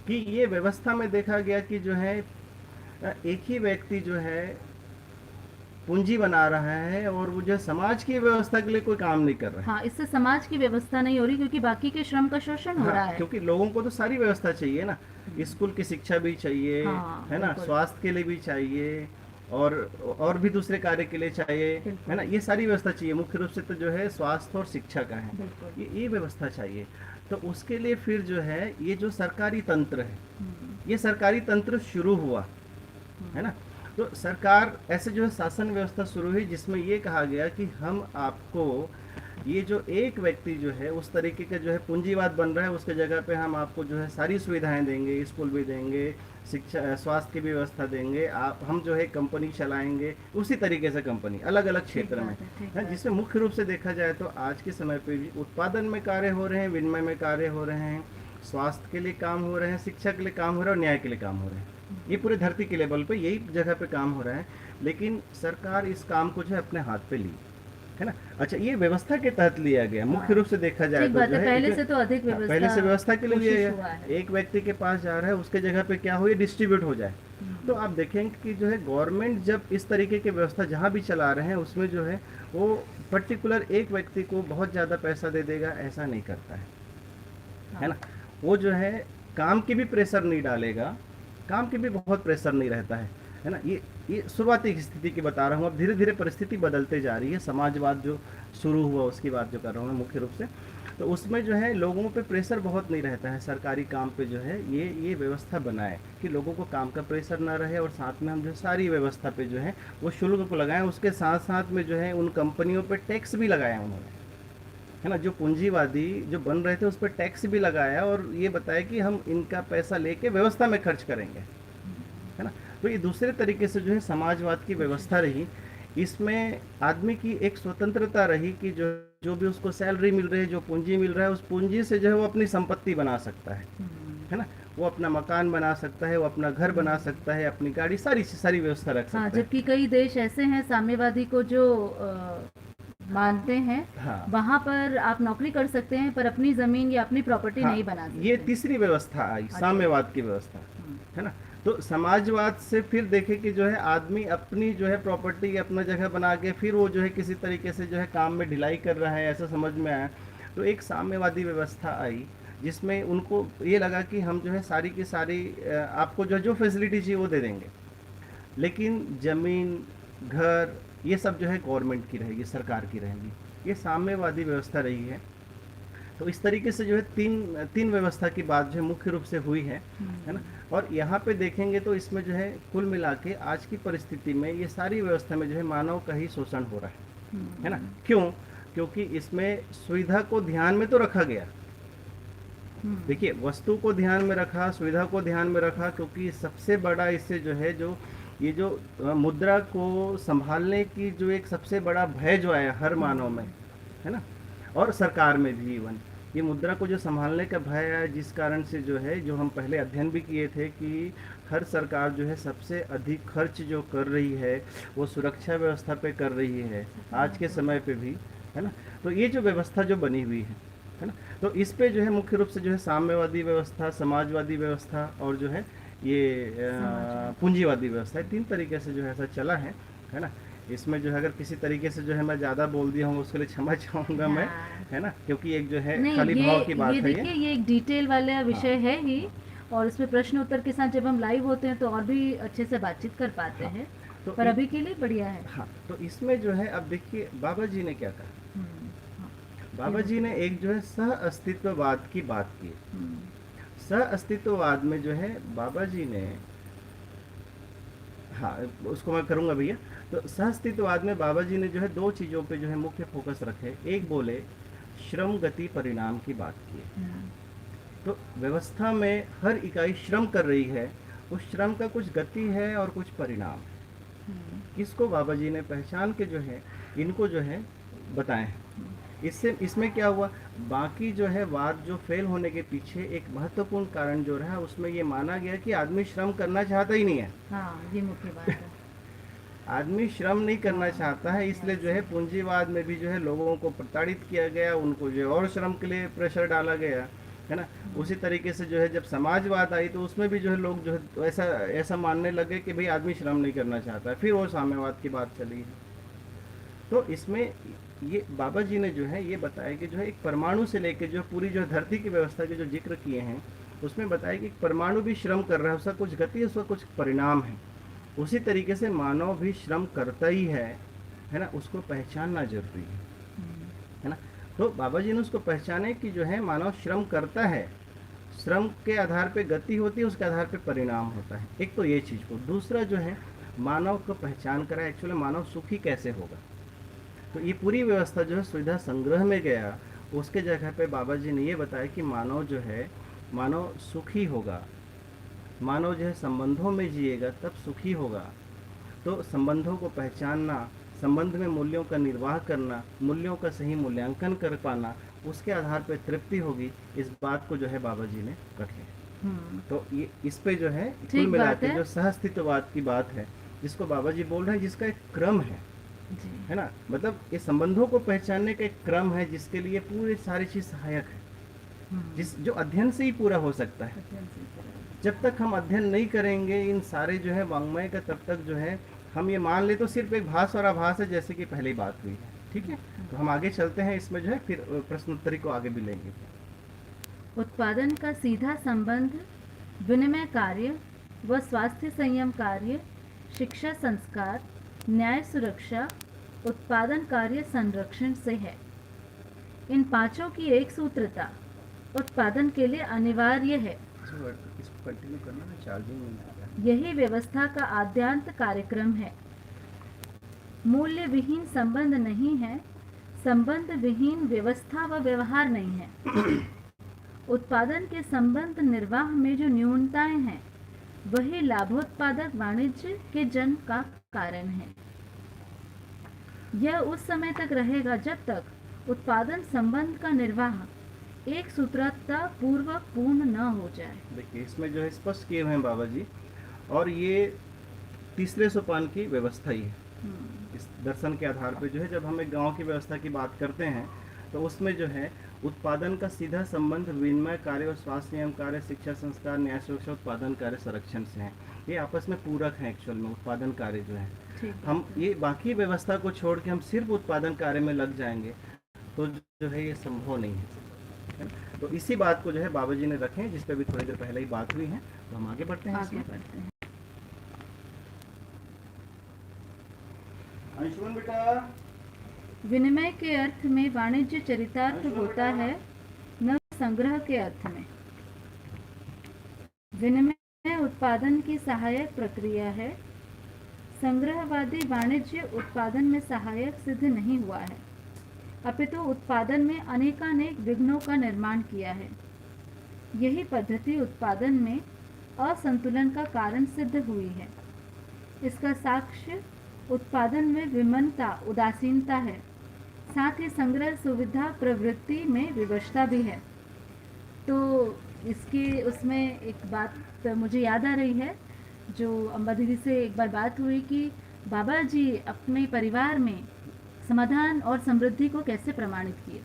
Speaker 2: कि ये व्यवस्था में देखा गया कि जो है एक ही व्यक्ति जो है पूंजी बना रहा है और वो जो समाज की व्यवस्था के लिए कोई काम नहीं कर रहा है।
Speaker 1: हाँ, इससे समाज की व्यवस्था नहीं हो रही, क्योंकि बाकी के श्रम का शोषण हो रहा है।
Speaker 2: क्योंकि लोगों को तो सारी व्यवस्था चाहिए ना, स्कूल की शिक्षा भी चाहिए,
Speaker 1: हाँ,
Speaker 2: है ना, स्वास्थ्य के लिए भी चाहिए, और भी दूसरे कार्य के लिए चाहिए, है ना, ये सारी व्यवस्था चाहिए। मुख्य रूप से तो जो है स्वास्थ्य और शिक्षा का है, ये व्यवस्था चाहिए। तो उसके लिए फिर जो है ये जो सरकारी तंत्र है, ये सरकारी तंत्र शुरू हुआ, है ना। तो सरकार ऐसे जो है शासन व्यवस्था शुरू हुई, जिसमें ये कहा गया कि हम आपको ये जो एक व्यक्ति जो है उस तरीके का जो है पूंजीवाद बन रहा है, उसके जगह पे हम आपको जो है सारी सुविधाएं देंगे, स्कूल भी देंगे, शिक्षा स्वास्थ्य की भी व्यवस्था देंगे, हम जो है कंपनी चलाएंगे उसी तरीके से, कंपनी अलग अलग क्षेत्र में है, जिसमें मुख्य रूप से देखा जाए तो आज के समय पे भी उत्पादन में कार्य हो रहे हैं, विनिमय में कार्य हो रहे हैं, स्वास्थ्य के लिए काम हो रहे हैं, शिक्षा के लिए काम हो रहा है और न्याय के लिए काम हो रहे हैं। ये पूरे धरती के लेवल पे यही जगह पे काम हो रहा है, लेकिन सरकार इस काम को जो है अपने हाथ पे ली, है ना। अच्छा, ये व्यवस्था के तहत लिया गया। मुख्य रूप से देखा जाए तो जो है
Speaker 1: पहले से तो अधिक व्यवस्था,
Speaker 2: पहले से व्यवस्था के लिए लिया गया। एक व्यक्ति के पास जा रहा है, उसके जगह पे क्या हो, ये डिस्ट्रीब्यूट हो जाए। तो आप देखेंगे कि जो है गवर्नमेंट जब इस तरीके की व्यवस्था जहाँ भी चला रहे हैं, उसमें जो है वो पर्टिकुलर एक व्यक्ति को बहुत ज़्यादा पैसा दे देगा, ऐसा नहीं करता है ना। वो जो है काम की भी प्रेशर नहीं डालेगा, काम की भी बहुत प्रेशर नहीं रहता है ना। ये शुरुआती स्थिति की बता रहा हूँ। अब धीरे धीरे परिस्थिति बदलते जा रही है। समाजवाद जो शुरू हुआ उसकी बात जो कर रहा हूँ मैं मुख्य रूप से, तो उसमें जो है लोगों पे प्रेशर बहुत नहीं रहता है। सरकारी काम पे जो है ये व्यवस्था बनाए कि लोगों को काम का प्रेशर ना रहे, और साथ में हम जो सारी व्यवस्था पे जो है वो शुल्क को लगाएं। उसके साथ साथ में जो है उन कंपनियों पे टैक्स भी लगाया उन्होंने, है ना। जो पूंजीवादी जो बन रहे थे उस पर टैक्स भी लगाया और ये बताया कि हम इनका पैसा लेके व्यवस्था में खर्च करेंगे, है ना। तो ये दूसरे तरीके से जो है समाजवाद की व्यवस्था रही। इसमें आदमी की एक स्वतंत्रता रही कि जो भी उसको सैलरी मिल रही है, जो पूंजी मिल रहा है, उस पूंजी से जो है वो अपनी संपत्ति बना सकता है ना। वो अपना मकान बना सकता है, वो अपना घर बना सकता है, अपनी गाड़ी, सारी व्यवस्था रख सकता है।
Speaker 1: जबकि कई देश ऐसे हैं साम्यवादी को जो मानते हैं,
Speaker 2: हाँ
Speaker 1: वहां पर आप नौकरी कर सकते हैं पर अपनी जमीन या अपनी प्रॉपर्टी
Speaker 2: हाँ,
Speaker 1: नहीं बना सकते।
Speaker 2: ये तीसरी व्यवस्था आई,
Speaker 1: अच्छा।
Speaker 2: साम्यवाद की व्यवस्था,
Speaker 1: हम्म,
Speaker 2: है ना। तो समाजवाद से फिर देखे कि जो है आदमी अपनी जो है प्रॉपर्टी अपना जगह बना के फिर वो जो है किसी तरीके से जो है काम में ढिलाई कर रहा है, ऐसा समझ में आया। तो एक साम्यवादी व्यवस्था आई जिसमें उनको ये लगा कि हम जो है सारी की सारी आपको जो फैसिलिटी चाहिए वो दे देंगे, लेकिन ज़मीन, घर, ये सब जो है गवर्नमेंट की रहेगी, सरकार की रहेगी। ये साम्यवादी व्यवस्था रही है। तो इस तरीके से जो है तीन तीन व्यवस्था की बात जो है मुख्य रूप से हुई है ना। और यहाँ पे देखेंगे तो इसमें जो है कुल मिला के आज की परिस्थिति में ये सारी व्यवस्था में जो है मानव का ही शोषण हो रहा है ना। क्यों? क्योंकि इसमें सुविधा को ध्यान में तो रखा गया, देखिए वस्तु को ध्यान में रखा, सुविधा को ध्यान में रखा, क्योंकि सबसे बड़ा इससे जो है जो ये जो मुद्रा को संभालने की जो एक सबसे बड़ा भय जो आया हर मानव में, है ना, और सरकार में भी इवन ये मुद्रा को जो संभालने का भय है, जिस कारण से जो है जो हम पहले अध्ययन भी किए थे कि हर सरकार जो है सबसे अधिक खर्च जो कर रही है वो सुरक्षा व्यवस्था पे कर रही है आज के समय पे भी, है ना। तो ये जो व्यवस्था जो बनी हुई है ना, तो इस पे जो है मुख्य रूप से जो है साम्यवादी व्यवस्था, समाजवादी व्यवस्था और जो है ये पूंजीवादी व्यवस्था, तीन तरीके से जो है ऐसा चला है ना। इसमें जो है अगर किसी तरीके से जो है मैं ज़्यादा बोल दिया हूँ उसके लिए क्षमा चाहूँगा मैं, है ना, क्योंकि एक जो है
Speaker 1: नहीं,
Speaker 2: खाली भाव की बात
Speaker 1: ये
Speaker 2: है
Speaker 1: देखिए ये एक डिटेल वाला विषय है ही, और इसमें प्रश्न उत्तर के साथ जब हम लाइव होते हैं तो और भी अच्छे से बातचीत कर पाते हैं।
Speaker 2: तो
Speaker 1: पर अभी के लिए बढ़िया है।
Speaker 2: हाँ, तो इसमें जो है अब देखिए बाबा जी ने क्या कहा।
Speaker 1: हाँ,
Speaker 2: बाबा जी ने एक जो है सह अस्तित्ववाद की बात की। सह अस्तित्ववाद में जो है बाबा जी ने, हाँ उसको मैं करूँगा भैया। तो सह अस्तित्ववाद में बाबा जी ने जो है दो चीज़ों पे जो है मुख्य फोकस रखे। एक बोले श्रम गति परिणाम की बात की। तो व्यवस्था में हर इकाई श्रम कर रही है, उस श्रम का कुछ गति है और कुछ परिणाम है। इसको बाबा जी ने पहचान के जो है इनको जो है बताए हैं। इससे इसमें क्या हुआ, बाकी जो है वाद जो फेल होने के पीछे एक महत्वपूर्ण कारण जो रहा उसमें ये माना गया कि आदमी श्रम करना चाहता ही नहीं है।
Speaker 1: हाँ, ये मुख्य बात है।
Speaker 2: आदमी श्रम नहीं करना चाहता है, इसलिए जो है पूंजीवाद में भी जो है लोगों को प्रताड़ित किया गया, उनको जो है और श्रम के लिए प्रेशर डाला गया, है ना। उसी तरीके से जो है जब समाजवाद आई तो उसमें भी जो है लोग जो है ऐसा ऐसा मानने लगे कि भाई आदमी श्रम नहीं करना चाहता है, फिर वो साम्यवाद की बात चली है। तो इसमें ये बाबा जी ने जो है ये बताया कि जो है एक परमाणु से लेकर जो पूरी जो धरती की व्यवस्था के जो जिक्र किए हैं उसमें बताया कि परमाणु भी श्रम कर रहा है, उसका कुछ गति है, उसका कुछ परिणाम है। उसी तरीके से मानव भी श्रम करता ही है ना, उसको पहचानना जरूरी है ना। तो बाबा जी ने उसको पहचाने कि जो है मानव श्रम करता है, श्रम के आधार पे गति होती है, उसके आधार पे परिणाम होता है। एक तो ये चीज़ को, दूसरा जो है मानव को पहचान करा एक्चुअली मानव सुखी कैसे होगा। तो ये पूरी व्यवस्था जो है सुविधा संग्रह में गया, उसके जगह पे बाबा जी ने ये बताया कि मानव जो है मानव सुखी होगा, मानव जो है संबंधों में जिएगा तब सुखी होगा। तो संबंधों को पहचानना, संबंध में मूल्यों का निर्वाह करना, मूल्यों का सही मूल्यांकन कर पाना, उसके आधार पर तृप्ति होगी। इस बात को जो है बाबा जी ने रखे। तो ये इस पे जो है कुल मिला के जो सहअस्तित्ववाद की बात है जिसको बाबा जी बोल रहे हैं, जिसका एक क्रम है ना, मतलब ये संबंधों को पहचानने का एक क्रम है जिसके लिए पूरी सारी चीज सहायक है, जिस जो अध्ययन से ही पूरा हो सकता है। जब तक हम अध्ययन नहीं करेंगे इन सारे जो है वांग्मय का, तब तक जो है हम ये मान ले तो सिर्फ एक भास और आभास है, जैसे कि पहली बात हुई है। ठीक है, तो हम आगे चलते हैं, इसमें जो है फिर प्रश्नोत्तरी को आगे भी लेंगे।
Speaker 1: उत्पादन का सीधा संबंध विनिमय कार्य व स्वास्थ्य संयम कार्य, शिक्षा संस्कार, न्याय सुरक्षा, उत्पादन कार्य संरक्षण से है। इन पांचों की एक सूत्रता उत्पादन के लिए अनिवार्य है।
Speaker 2: इसको कंटिन्यू करना ना, चार्जिंग नहीं आ रहा है।
Speaker 1: यही व्यवस्था का आद्यांत कार्यक्रम है। मूल्य विहीन संबंध नहीं है, संबंध विहीन व्यवस्था व व्यवहार नहीं है। उत्पादन के संबंध निर्वाह में जो न्यूनताएं हैं वही लाभोत्पादक वाणिज्य के जन्म का कारण है। यह उस समय तक रहेगा जब तक उत्पादन संबंध का निर्वाह एक सूत्रता पूर्वक पूर्ण न हो जाए।
Speaker 2: देखिए इसमें जो है स्पष्ट किए हुए हैं बाबा जी, और ये तीसरे सोपान की व्यवस्था ही इस दर्शन के आधार पे जो है, जब हम एक गांव की व्यवस्था की बात करते हैं तो उसमें जो है उत्पादन का सीधा संबंध विनिमय कार्य और स्वास्थ्य नियम कार्य, शिक्षा संस्कार, न्याय सुरक्षा, उत्पादन कार्य, संरक्षण से है। ये आपस में पूरक हैं एक्चुअल में उत्पादन कार्य जो है।
Speaker 1: ठीक है।
Speaker 2: हम ये बाकी व्यवस्था को छोड़ के हम सिर्फ उत्पादन कार्य में लग जाएंगे तो जो है ये संभव नहीं है ना? तो इसी बात को जो है बाबा जी ने रखे, जिस पे भी थोड़ी देर पहले ही बात हुई है। तो हम आगे बढ़ते हैं
Speaker 1: आगे
Speaker 2: इसमें।
Speaker 1: बढ़ते हैं।
Speaker 2: अंशुमन बेटा,
Speaker 1: विनिमय के अर्थ में वाणिज्य चरितार्थ होता है, न संग्रह के अर्थ में। विनिमय उत्पादन की सहायक प्रक्रिया है। संग्रहवादी वाणिज्य उत्पादन में सहायक सिद्ध नहीं हुआ है, अपितु उत्पादन में अनेकानेक विघ्नों का निर्माण किया है। यही पद्धति उत्पादन में असंतुलन का कारण सिद्ध हुई है। इसका साक्ष्य उत्पादन में विमनता, उदासीनता है। साथ ही संग्रह सुविधा प्रवृत्ति में विवशता भी है। तो इसके उसमें एक बात मुझे याद आ रही है, जो अम्बा दीदी से एक बार बात हुई कि बाबा जी अपने परिवार में समाधान और समृद्धि को कैसे प्रमाणित किए।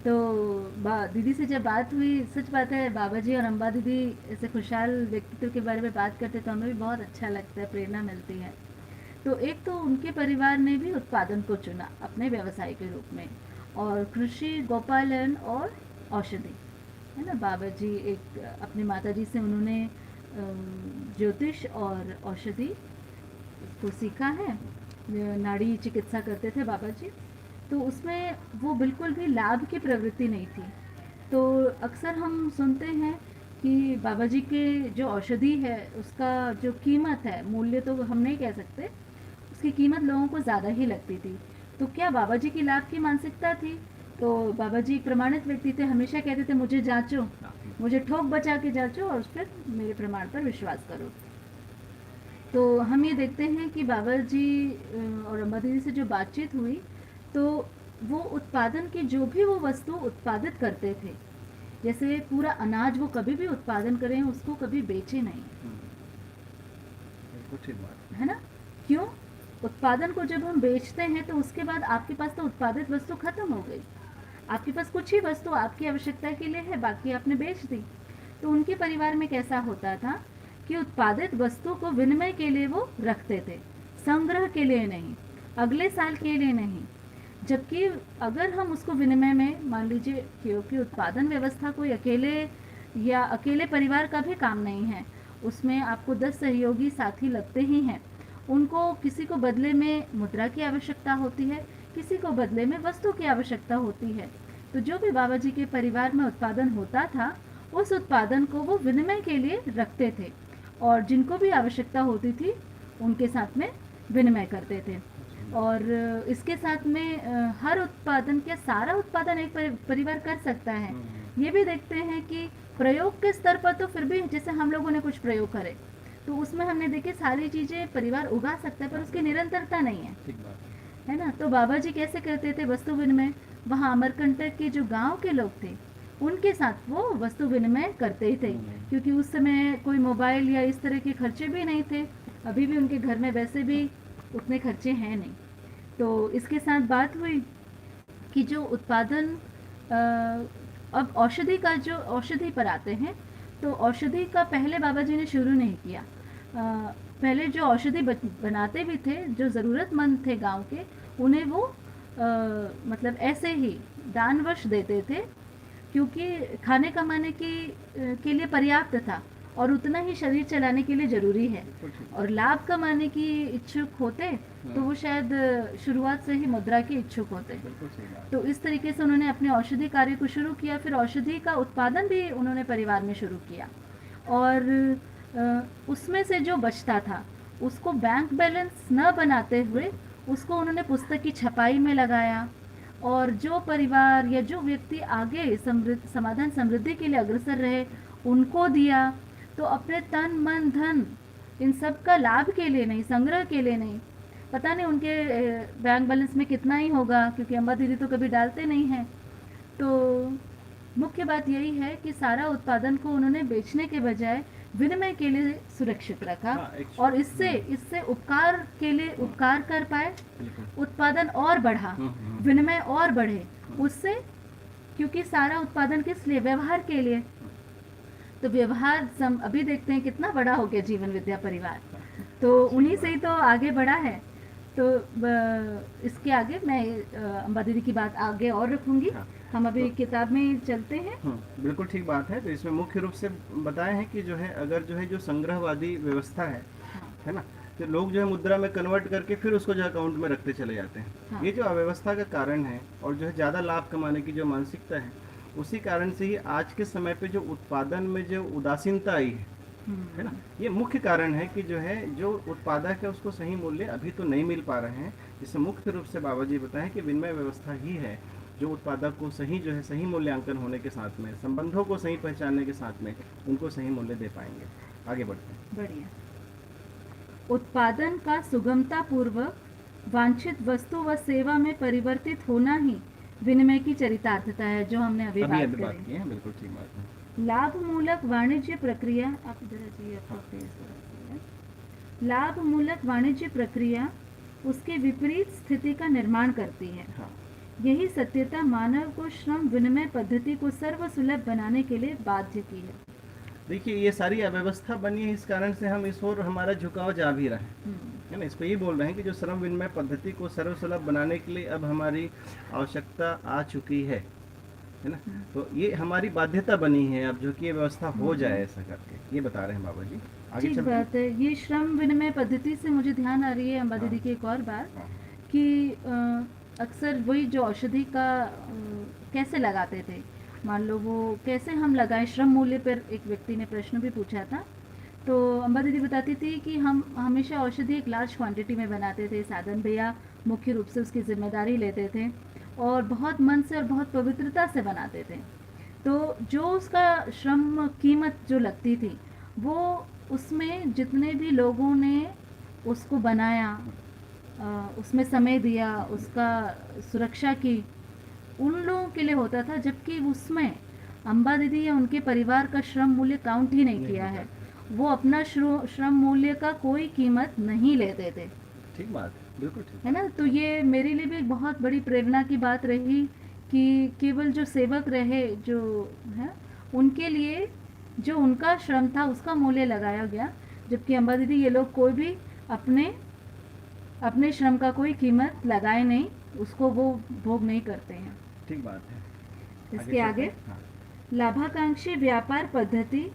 Speaker 1: तो दीदी से जब बात हुई, सच बात है बाबा जी और अम्बा दीदी ऐसे खुशहाल व्यक्तित्व के बारे में बात करते तो हमें भी बहुत अच्छा लगता है, प्रेरणा मिलती है। तो एक तो उनके परिवार ने भी उत्पादन को चुना अपने व्यवसाय के रूप में, और कृषि, गोपालन और औषधि, है ना। बाबा जी एक अपनी माता जी से उन्होंने ज्योतिष और औषधि को सीखा है। नाड़ी चिकित्सा करते थे बाबा जी, तो उसमें वो बिल्कुल भी लाभ की प्रवृत्ति नहीं थी। तो अक्सर हम सुनते हैं कि बाबा जी के जो औषधि है उसका जो कीमत है, मूल्य तो हम नहीं कह सकते, उसकी कीमत लोगों को ज़्यादा ही लगती थी। तो क्या बाबा जी की लाभ की मानसिकता थी? तो बाबा जी एक प्रमाणित व्यक्ति थे, हमेशा कहते थे मुझे जांचो, मुझे ठोक बचा के जांचो और फिर मेरे प्रमाण पर विश्वास करो। तो हम ये देखते हैं कि बाबा जी और अम्बा दीदी से जो बातचीत हुई, तो वो उत्पादन की जो भी वो वस्तु उत्पादित करते थे, जैसे पूरा अनाज वो कभी भी उत्पादन करें, उसको कभी बेचे नहीं, है ना। क्यों? उत्पादन को जब हम बेचते हैं तो उसके बाद आपके पास तो उत्पादित वस्तु खत्म हो गई, आपके पास कुछ ही वस्तु आपकी आवश्यकता के लिए है, बाकी आपने बेच दी। तो उनके परिवार में कैसा होता था कि उत्पादित वस्तु को विनिमय के लिए वो रखते थे, संग्रह के लिए नहीं, अगले साल के लिए नहीं। जबकि अगर हम उसको विनिमय में, मान लीजिए क्योंकि उत्पादन व्यवस्था कोई अकेले परिवार का भी काम नहीं है, उसमें आपको 10 सहयोगी साथी लगते ही हैं। उनको किसी को बदले में मुद्रा की आवश्यकता होती है, किसी को बदले में वस्तु की आवश्यकता होती है। तो जो भी बाबा जी के परिवार में उत्पादन होता था, उस उत्पादन को वो विनिमय के लिए रखते थे, और जिनको भी आवश्यकता होती थी उनके साथ में विनिमय करते थे। और इसके साथ में हर उत्पादन के सारा उत्पादन एक परिवार कर सकता है। ये भी देखते हैं कि प्रयोग के स्तर पर तो फिर भी जैसे हम लोगों ने कुछ प्रयोग करे तो उसमें हमने देखे सारी चीज़ें परिवार उगा सकता है, पर उसकी निरंतरता नहीं है, है ना। तो बाबा जी कैसे करते थे वस्तु विनिमय? वहाँ अमरकंटक के जो गांव के लोग थे उनके साथ वो वस्तु विनिमय करते ही थे, क्योंकि उस समय कोई मोबाइल या इस तरह के खर्चे भी नहीं थे। अभी भी उनके घर में वैसे भी उतने खर्चे हैं नहीं। तो इसके साथ बात हुई कि जो उत्पादन, अब औषधि पर आते हैं। तो औषधि का पहले बाबा जी ने शुरू नहीं किया। पहले जो औषधि बनाते भी थे, जो ज़रूरतमंद थे गांव के, उन्हें वो मतलब ऐसे ही दानवश देते थे, क्योंकि खाने कमाने के लिए पर्याप्त था और उतना ही शरीर चलाने के लिए ज़रूरी है। और लाभ कमाने की इच्छुक होते तो वो शायद शुरुआत से ही मुद्रा के इच्छुक होते। तो इस तरीके से उन्होंने अपने औषधि कार्य को शुरू किया। फिर औषधि का उत्पादन भी उन्होंने परिवार में शुरू किया, और उसमें से जो बचता था उसको बैंक बैलेंस न बनाते हुए उसको उन्होंने पुस्तक की छपाई में लगाया। और जो परिवार या जो व्यक्ति आगे समाधान समृद्धि के लिए अग्रसर रहे उनको दिया। तो अपने तन मन धन इन सब का लाभ के लिए नहीं, संग्रह के लिए नहीं। पता नहीं उनके बैंक बैलेंस में कितना ही होगा, क्योंकि अम्बा दीदी तो कभी डालते नहीं हैं। तो मुख्य बात यही है कि सारा उत्पादन को उन्होंने बेचने के बजाय विनिमय के लिए सुरक्षित रखा,
Speaker 2: हाँ,
Speaker 1: और इससे इससे उपकार के लिए उपकार कर पाए,
Speaker 2: बिल्कुल।
Speaker 1: उत्पादन और बढ़ा, विनिमय और बढ़े उससे, क्योंकि सारा उत्पादन किस लिए? व्यवहार के लिए। तो व्यवहार अभी देखते हैं कितना बड़ा हो गया जीवन विद्या परिवार, तो उन्हीं से ही तो आगे बढ़ा है। तो इसके आगे मैं अम्बा दीदी की बात आगे और रखूंगी।
Speaker 2: हाँ,
Speaker 1: हम अभी
Speaker 2: तो-
Speaker 1: किताब में चलते हैं।
Speaker 2: बिल्कुल ठीक बात है। तो इसमें मुख्य रूप से बताए हैं कि जो है, अगर जो है जो संग्रहवादी व्यवस्था है ना, तो लोग जो है मुद्रा में कन्वर्ट करके फिर उसको जो अकाउंट में रखते चले जाते हैं।
Speaker 1: हाँ।
Speaker 2: ये जो अव्यवस्था का कारण है, और जो है ज़्यादा लाभ कमाने की जो मानसिकता है, उसी कारण से ही आज के समय पे जो उत्पादन में जो उदासीनता आई है ना, ये मुख्य कारण है कि जो है जो उत्पादक है उसको सही मूल्य अभी तो नहीं मिल पा रहे हैं। जिससे मुख्य रूप से बाबा जी बताएं कि विनिमय व्यवस्था ही है जो उत्पादक को सही जो है सही मूल्यांकन होने के साथ में, संबंधों को सही पहचानने के साथ में उनको सही मूल्य दे पाएंगे। आगे बढ़ते हैं।
Speaker 1: बढ़िया। उत्पादन का सुगमता पूर्वक वांछित वस्तु व सेवा में परिवर्तित होना ही विनिमय की चरितार्थता है, जो हमने अभी
Speaker 2: अभी
Speaker 1: बात
Speaker 2: बात
Speaker 1: करी।
Speaker 2: की है, बिल्कुल ठीक बात है।
Speaker 1: लाभ मूलक वाणिज्य प्रक्रिया, आप इधर आ जाइए, आपका पेज थोड़ा सा है। लाभ मूलक वाणिज्य प्रक्रिया उसके विपरीत स्थिति का निर्माण करती है।
Speaker 2: हाँ,
Speaker 1: यही सत्यता मानव को श्रम विनिमय पद्धति को सर्वसुलभ बनाने के लिए बाध्य की है।
Speaker 2: देखिए ये सारी अव्यवस्था बनी है, इस कारण से हम इस ओर हमारा झुकाव जा भी रहा है ना। इसको ये बोल रहे हैं कि जो श्रम विनिमय पद्धति को सर्वसुलभ बनाने के लिए अब हमारी आवश्यकता आ चुकी है ना। तो ये हमारी बाध्यता बनी है अब, जो कि ये व्यवस्था हो जाए ऐसा करके, ये बता रहे हैं बाबा जी। आगे
Speaker 1: ठीक
Speaker 2: चलते हैं।
Speaker 1: बात है। ये श्रम विनिमय पद्धति से मुझे ध्यान आ रही है अम्बा दीदी की एक और बात,
Speaker 2: हाँ,
Speaker 1: कि अक्सर वही जो औषधि का कैसे लगाते थे, मान लो वो कैसे हम लगाएं, श्रम मूल्य पर एक व्यक्ति ने प्रश्न भी पूछा था। तो अम्बा दीदी बताती थी कि हम हमेशा औषधि एक लार्ज क्वांटिटी में बनाते थे, साधन भैया मुख्य रूप से उसकी जिम्मेदारी लेते थे और बहुत मन से और बहुत पवित्रता से बनाते थे। तो जो उसका श्रम कीमत जो लगती थी, वो उसमें जितने भी लोगों ने उसको बनाया, उसमें समय दिया, उसका सुरक्षा की, उन लोगों के लिए होता था, जबकि उसमें अम्बा दीदी या उनके परिवार का श्रम मूल्य काउंट ही नहीं किया है। वो अपना श्रम मूल्य का कोई कीमत नहीं लेते थे।
Speaker 2: ठीक बात है, बिल्कुल ठीक
Speaker 1: है ना। तो ये मेरे लिए भी एक बहुत बड़ी प्रेरणा की बात रही कि केवल जो सेवक रहे, जो है उनके लिए जो उनका श्रम था उसका मूल्य लगाया गया, जबकि अम्बा दीदी ये लोग कोई भी अपने श्रम का कोई कीमत लगाए नहीं, उसको वो भोग नहीं करते हैं।
Speaker 2: ठीक बात है।
Speaker 1: इसके
Speaker 2: चलते
Speaker 1: आगे,
Speaker 2: हैं। हाँ,
Speaker 1: लाभाकांक्षी व्यापार पद्धति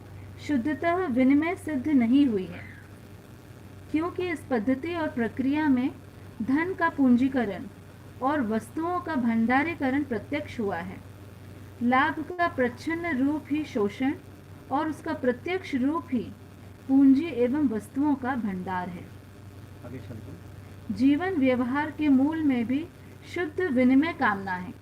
Speaker 1: शुद्धतः विनिमय सिद्ध नहीं हुई है, क्योंकि इस पद्धति और प्रक्रिया में धन का पूंजीकरण और वस्तुओं का भंडारीकरण प्रत्यक्ष हुआ है। लाभ का प्रच्छन्न रूप ही शोषण और उसका प्रत्यक्ष रूप ही पूंजी एवं वस्तुओं का भंडार है।
Speaker 2: आगे चलते हैं।
Speaker 1: जीवन व्यवहार के मूल में भी शुद्ध विनिमय कामना है।